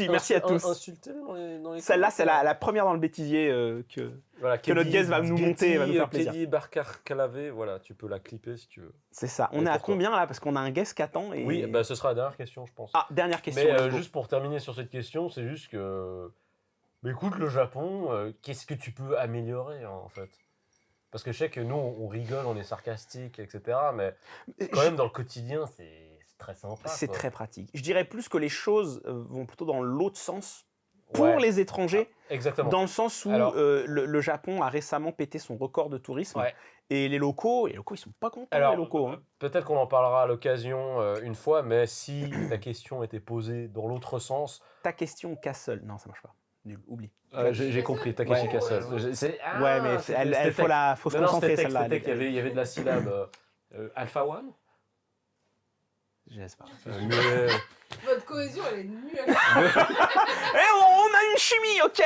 Merci à tous. Insultez-le dans les Celle-là, c'est commentaires. la première dans le bêtisier que Voilà, que notre guest va nous monter et va nous faire plaisir. Kelly Barcar Calavé, voilà, tu peux la clipper si tu veux. c'est ça. On Et est à pourquoi combien là? Parce qu'on a un guest qui attend. Et... Oui, bah, ce sera la dernière question, je pense. Ah, dernière question. Mais let's go. juste pour terminer sur cette question, c'est juste que. Mais écoute, le Japon, qu'est-ce que tu peux améliorer hein, en fait? Parce que je sais que nous, on rigole, on est sarcastique, etc. Mais quand même, dans le quotidien, c'est très sympa. C'est quoi. très pratique. Je dirais plus que les choses vont plutôt dans l'autre sens pour Ouais. les étrangers, Exactement. dans le sens où Alors- le Japon a récemment pété son record de tourisme. Ouais. Et les locaux, ils sont pas contents, Alors, les locaux. Hein. peut-être qu'on en parlera à l'occasion une fois, mais si ta question était posée dans l'autre sens, Ta question Castle. Non, ça marche pas. Nul, oublie. j'ai compris, Takeshi Ouais. Castle. Ouais, mais elle faut se concentrer celle-là. C'était texte, il y avait de la syllabe Alpha One. Je sais pas. Mais, Votre cohésion, elle est nulle. Eh, on a une chimie, ok?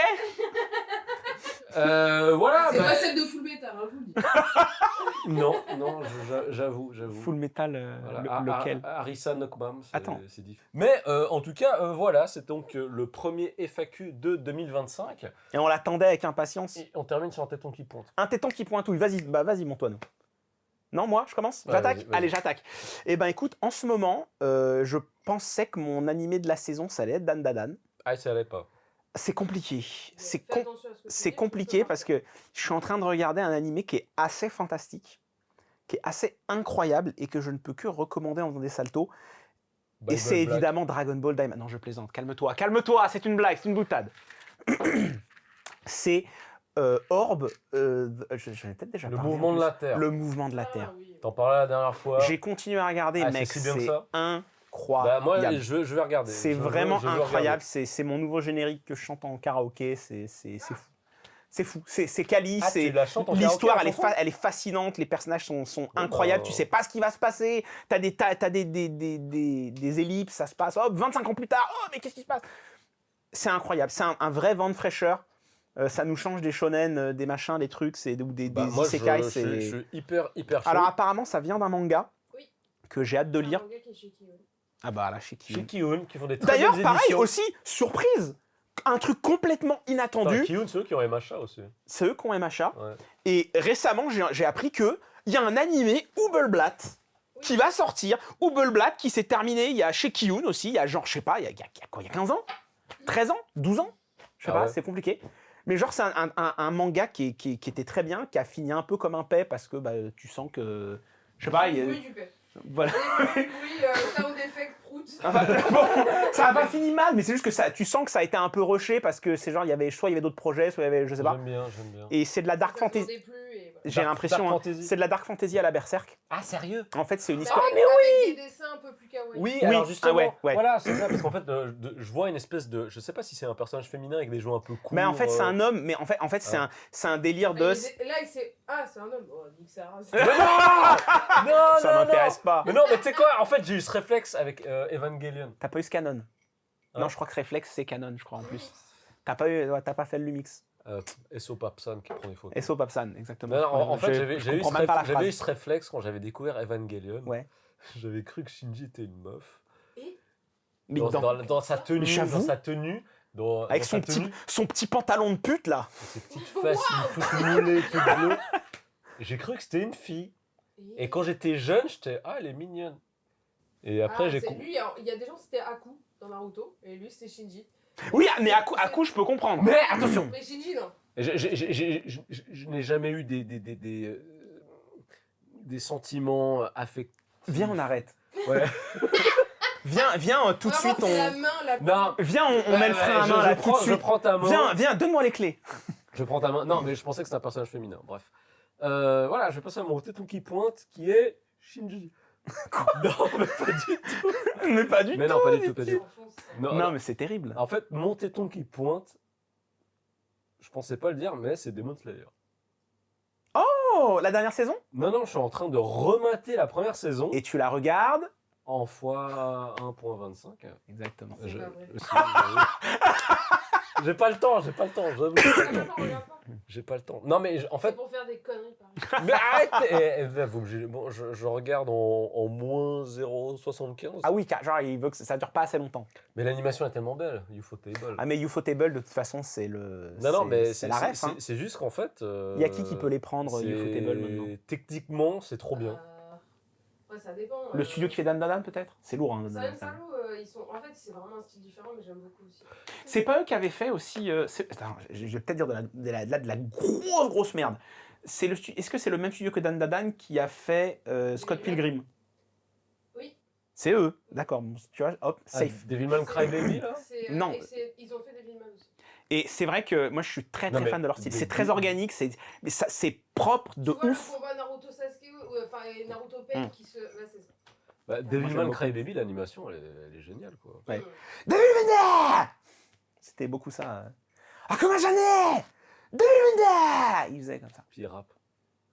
voilà. C'est bah, pas celle de Full Metal, hein, je vous le dis. non, j'avoue. Full Metal, Voilà. lequel? Harissa Nokbam, Attends. c'est différent. Mais en tout cas, voilà, c'est donc le premier FAQ de 2025. Et on l'attendait avec impatience. Et on termine sur un téton qui pointe. Un téton qui pointouille. Vas-y, Montoine. Non, moi, je commence? Ouais, J'attaque? vas-y. Allez, j'attaque. Eh ben, écoute, en ce moment, je pensais que mon animé de la saison, ça allait être Dan Dadan. Ah, ça allait pas. C'est compliqué. Fais attention à ce que tu C'est dis, compliqué tu peux parce que je suis en train de regarder un animé qui est assez fantastique, qui est assez incroyable et que je ne peux que recommander en faisant des saltos. Et Bible c'est Black. évidemment Dragon Ball Daima. Non, je plaisante. Calme-toi, c'est une blague, c'est une boutade. C'est Orbe. Je l'ai peut-être déjà Le parlé, en mouvement de plus. la Terre. Le mouvement de la Ah, Terre. oui. T'en parlais la dernière fois. J'ai continué à regarder, Ah, mec. c'est si bien que C'est ça incroyable. Bah, moi, je vais regarder. C'est Je vraiment veux incroyable. regarder. C'est mon nouveau générique que je chante en karaoké. C'est fou. C'est fou. C'est quali. Ah, c'est tu la chantes en l'histoire. karaoké, la chanson Elle est fascinante. Les personnages sont Bon, incroyables. bah, Tu sais pas ce qui va se passer. T'as des ellipses. Ça se passe. Hop, 25 ans plus tard. Oh, mais qu'est-ce qui se passe? C'est incroyable. C'est un vrai vent de fraîcheur. Ça nous change des shonen, des machins, des trucs, ou des Bah, moi, isekai. je suis hyper chaud. Alors apparemment, ça vient d'un manga Oui. que j'ai hâte de C'est un lire. manga qui est chez Kiyun. Ah bah là, chez qui? Chez Kiyun, qui font des très D'ailleurs, belles pareil éditions. aussi, surprise, un truc complètement inattendu. Kiyun, c'est eux qui ont MHA aussi. C'est eux qui ont MHA. Ouais. Et récemment, j'ai appris que il y a un animé Hubelblatt qui va sortir. Hubelblatt qui s'est terminé il y a chez Kiyun aussi. Il y a genre, je sais pas, il y a quoi? Il y a 15 ans? 13 ans? 12 ans? Je sais Ah pas, ouais. c'est compliqué. Mais genre, c'est un manga qui était très bien, qui a fini un peu comme un paix parce que bah, tu sens que. Je sais pas, il y a- Oui, du paix. voilà. Oui, sound effect, prout. Enfin, bon, ça a pas fini mal, mais c'est juste que tu sens que ça a été un peu rushé parce que c'est genre, soit il y avait d'autres projets, soit il y avait, je sais pas. J'aime bien. Et c'est de la dark Ça fantasy. s'entendait plus et voilà. J'ai Dark- l'impression, dark hein, fantasy. c'est de la dark fantasy à la Berserk. Ah, sérieux? En fait, c'est une Mais histoire. avec des dessins un peu plus kawaii. Oui, Oui, alors justement, ah ouais. voilà, c'est ça, parce qu'en fait, je vois une espèce de, je sais pas si c'est un personnage féminin avec des joues un peu courts. Mais en fait, c'est un homme, mais en fait, c'est un délire de. Là, il s'est. Ah, c'est un homme. Oh, nique sa race. Mais non, non, Ça non, m'intéresse non. pas. Mais non, mais tu sais quoi, en fait, j'ai eu ce réflexe avec Evangelion. T'as pas eu ce canon. Hein? Non, je crois que Reflex, c'est canon, je crois en plus. T'as pas fait le Lumix. Esso Papsan qui prend des photos. Esso Papsan, exactement. Non, non, en fait, Je j'avais eu, comprends même pas la j'avais eu phrase. ce réflexe quand j'avais découvert Evangelion. Ouais. J'avais cru que Shinji était une meuf. Mais Dans sa tenue, j'avoue. Avec dans sa tenue, son petit pantalon de pute là. ses petites faces toutes moulées, toutes bleues. J'ai cru que c'était une fille. Et quand j'étais jeune, j'étais elle est mignonne. Et après, j'ai Lui, il y a des gens, c'était Aku dans Naruto. Et lui, c'était Shinji. Oui, mais à coup, je peux comprendre. Mais attention. Mais Shinji, non. Je n'ai jamais eu des sentiments affectifs. Viens, on arrête. Ouais. Viens, tout de Vraiment, suite, c'est la on. main, la Non. Viens, on met le frein à main là, tout de Je suite. prends ta main. Viens, donne-moi les clés. Je prends ta main. Non, mais je pensais que c'était un personnage féminin. Bref. Voilà, je vais passer à mon téton qui pointe, qui est Shinji. Non, mais pas du tout. Mais pas du Mais tout. non, pas du tout, pas du tout. S'enfonce. Non, mais c'est terrible. En fait, mon téton qui pointe, je pensais pas le dire, mais c'est Demon Slayer. Oh, la dernière saison? Non, je suis en train de remater la première saison Et tu la regardes en fois 1.25. Exactement. C'est Je- pas vrai. J'ai pas le temps, j'avoue, Attends, regarde pas. j'ai pas le temps. Non mais en C'est fait, pour faire des conneries, par exemple. mais arrête bon, je regarde en moins 0,75. Ah oui, genre, il veut que ça dure pas assez longtemps. Mais l'animation est tellement belle, Ufotable. Ah, mais Ufotable, de toute façon, c'est le. Non, mais c'est la ref. Hein. c'est juste qu'en fait. Il y a qui peut les prendre, Ufotable, maintenant? Techniquement, c'est trop bien. Ouais, ça dépend. Le studio qui fait Dan Dan Dan, peut-être? C'est lourd, hein. Dan Dan Dan. Salou, ils sont. En fait, c'est vraiment un style différent, mais j'aime beaucoup aussi. C'est pas eux qui avaient fait aussi. Attends, je vais peut-être dire de la grosse merde. Est-ce que c'est le même studio que Dan Dan Dan qui a fait Scott Pilgrim? Oui. C'est eux, d'accord. Bon, tu vois, hop, safe. Devilman Crybaby, là Non. Ils ont fait des Devilman aussi. Et c'est vrai que moi je suis très Non, mais- fan de leur style. mais- C'est très organique, mais c'est propre de Tu vois ouf. le combat Naruto Sasuke, enfin et Naruto Pain qui se. Ouais, c'est ça. Bah, j'aime Devilman beaucoup. Crybaby, l'animation, elle est géniale, quoi. Ouais. Mm. Devilman! C'était beaucoup ça. Ah, comment j'en ai? Devilman! Il faisait comme ça. Puis il rappe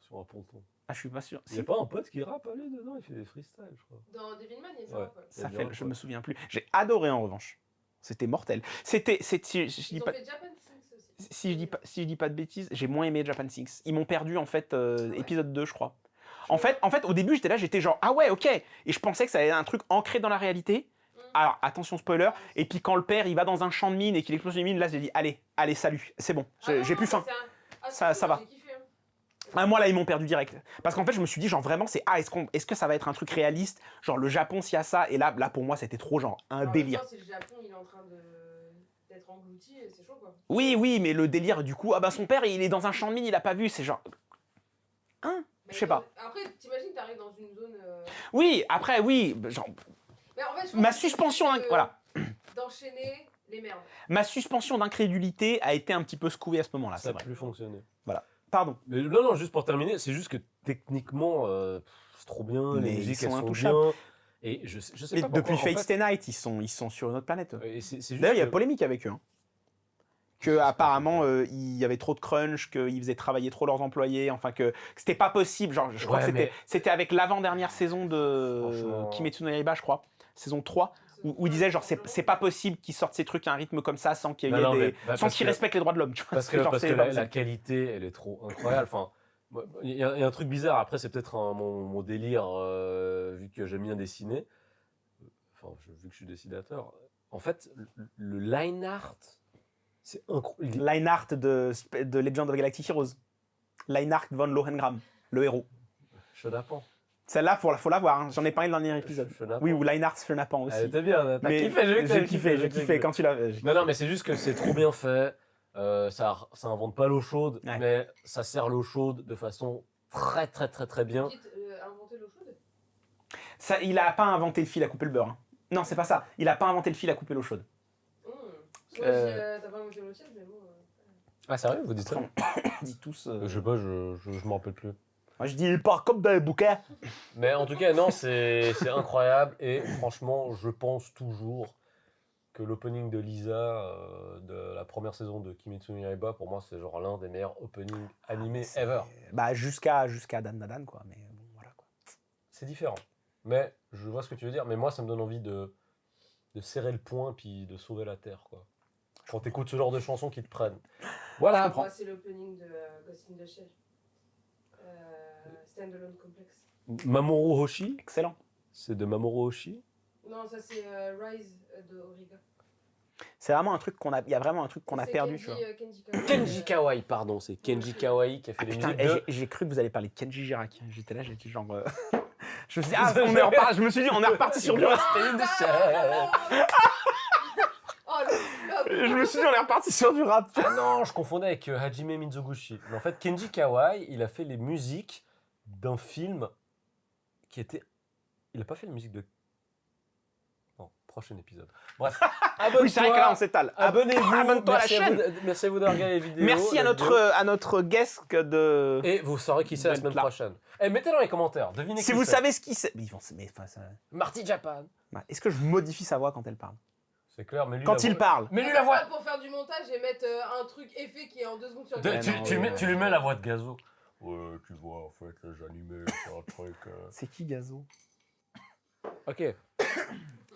sur un ponton. Ah, je suis pas sûr. Il n'y a pas un pote qui rappe, allez, dedans, il fait des freestyles, je crois. Dans Devilman, il y a du Ouais. rap, ouais. Ça Il y a fait, bien, je quoi. me souviens plus. J'ai adoré en revanche. C'était mortel. Je dis Ils ont pas, fait Japan Sings aussi. si je dis pas de bêtises, j'ai moins aimé Japan Sings. Ils m'ont perdu en fait ouais. épisode 2, je crois. En fait, au début, j'étais genre ah ouais, OK. Et je pensais que ça allait être un truc ancré dans la réalité. Alors, attention spoiler. Et puis quand le père, il va dans un champ de mine et qu'il explose une mine, là, j'ai dit allez, salut, c'est bon. J'ai plus faim. Ça va. J'ai kiffé, hein. Ah, moi là ils m'ont perdu direct parce qu'en fait je me suis dit genre vraiment c'est est-ce que ça va être un truc réaliste, genre le Japon s'il y a ça, et là pour moi c'était trop genre un Alors, délire. en même temps, si le Japon il est en train d'être englouti, c'est chaud quoi. Oui mais le délire du coup, ah bah son père il est dans un champ de mine, il a pas vu, c'est genre hein, Mais je sais pas. Après, t'imagines, t'arrives dans une zone. Oui après oui genre Mais en fait, je pense ma que c'est suspension juste, voilà, d'enchaîner les merdes. ma suspension d'incrédulité a été un petit peu secouée à ce moment-là, Ça c'est n'a vrai. plus fonctionné. Pardon. Mais non, juste pour terminer, c'est juste que techniquement, c'est trop bien, Mais les ils musiques, sont elles sont intouchables. bien. Et je sais Et pas depuis pourquoi, en Fate Stay Night, ils sont sur une autre planète. et c'est juste D'ailleurs, il y a que- polémique avec eux. Hein. Que apparemment il y avait trop de crunch, qu'ils faisaient travailler trop leurs employés, enfin que c'était pas possible. Genre, je crois Ouais, que mais- c'était avec l'avant-dernière saison de Franchement. Kimetsu no Yaiba, je crois, saison 3, où il disait genre c'est pas possible qu'ils sortent ces trucs à un rythme comme ça sans qu'il y ait Non, des, mais- sans parce qu'ils que- respectent les droits de l'homme. Tu vois, Parce c'est que, genre, parce c'est que pas la possible. qualité, elle est trop incroyable. Enfin, il y a un truc bizarre. Après, c'est peut-être mon délire, vu que j'aime bien dessiner. Enfin, vu que je suis dessinateur. En fait, le line art, c'est incroyable. Leinhardt de Legend of Galactic Heroes. Leinhardt von Lohengram, le héros. Chenapan. Celle-là, faut la voir. Hein. J'en ai parlé dans le dernier épisode. Chenapan. Oui, ou Leinhardt Chenapan aussi. Elle était bien. T'as Mais kiffé, j'ai kiffé quand tu l'as. Non, mais c'est juste que c'est trop bien fait. Ça invente pas l'eau chaude, Ouais. mais ça sert l'eau chaude de façon très bien. Quitte, inventer l'eau chaude. Ça, il a pas inventé le fil à couper le beurre. Hein. Non, c'est pas ça. Il a pas inventé le fil à couper l'eau chaude. Moi, t'as pas inventé l'eau chaude, mais bon. Ah, sérieux, vous dites ça? On dit tous. Je sais pas, je m'en rappelle plus. Moi, je dis, il part comme dans les bouquins. Mais en tout cas, non, c'est incroyable. Et franchement, je pense toujours que l'opening de Lisa de la première saison de Kimetsu no Yaiba, pour moi, c'est genre l'un des meilleurs openings animés ever. Bah, jusqu'à Dan Dan Dan, quoi. Mais bon, voilà, quoi. C'est différent. Mais je vois ce que tu veux dire. Mais moi, ça me donne envie de serrer le poing puis de sauver la Terre, quoi. Quand t'écoutes ce genre de chansons qui te prennent. Voilà. Moi, c'est l'opening de Ghost in the Shell. Standalone Complex. Mamoru Hoshi, Excellent. c'est de Mamoru Hoshi. Non, ça c'est Rise de Origa. C'est vraiment un truc qu'on a. Il y a vraiment un truc qu'on a C'est perdu, Kenji, tu vois. Kenji Kawai. Kenji Kawai, pardon, c'est Kenji Kawai qui a fait les Putain, musiques de... j'ai cru que vous alliez parler de Kenji Girac. J'étais là, j'étais genre. Je me suis dit, on est reparti. Je me suis dit, on est reparti sur du rap. Oh le flop. Je me suis dit, on est reparti sur du rap. Ah non, je confondais avec Hajime Mizoguchi. Mais en fait, Kenji Kawai, il a fait les musiques d'un film qui était... Il a pas fait la musique de... Non, prochain épisode. Bref, Oui, c'est vrai que là, on abonne-toi. s'étale. Abonnez-vous. Abonne-toi à la Merci chaîne. Merci à vous d'avoir regardé les vidéos. Merci à la vidéo. notre guest de. Et vous saurez qui c'est la semaine Là. prochaine. Et mettez dans les commentaires, devinez Si qui vous c'est. savez ce qui c'est. Mais ils vont. Mais, enfin, ça... Marty Japan. Est-ce que je modifie sa voix quand elle parle? C'est clair, mais lui Quand il parle. Mais lui la voix. Pour faire du montage et mettre un truc effet qui est en 2 secondes sur le De- Ouais, tu, non, tu ouais, mets- ouais. tu lui mets la voix de Gazo. Ouais, tu vois, en fait, les animés, c'est un truc. C'est qui Gazo? Ok.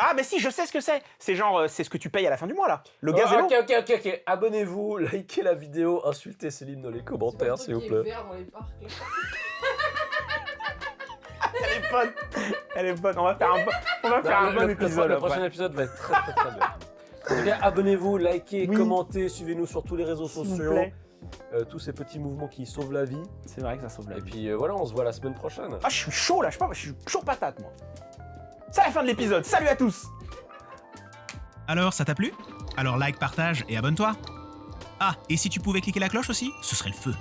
Ah, mais si, je sais ce que c'est. C'est genre, c'est ce que tu payes à la fin du mois, là. Le gaz et l'eau. Ok. Abonnez-vous, likez la vidéo, insultez Céline dans les commentaires, s'il vous plaît. Vert dans les parcs, là. Elle est bonne. On va faire un bon épisode. Le prochain épisode va être très bien. En tout cas, abonnez-vous, likez, commentez, suivez-nous sur tous les réseaux S'il vous sociaux. plaît. Tous ces petits mouvements qui sauvent la vie. C'est vrai que ça sauve la Et vie. puis voilà, on se voit la semaine prochaine. Ah, je suis chaud, là. Je suis chaud patate, moi. C'est la fin de l'épisode. Salut à tous. Alors, ça t'a plu? Alors like, partage et abonne-toi. Ah, et si tu pouvais cliquer la cloche aussi, ce serait le feu.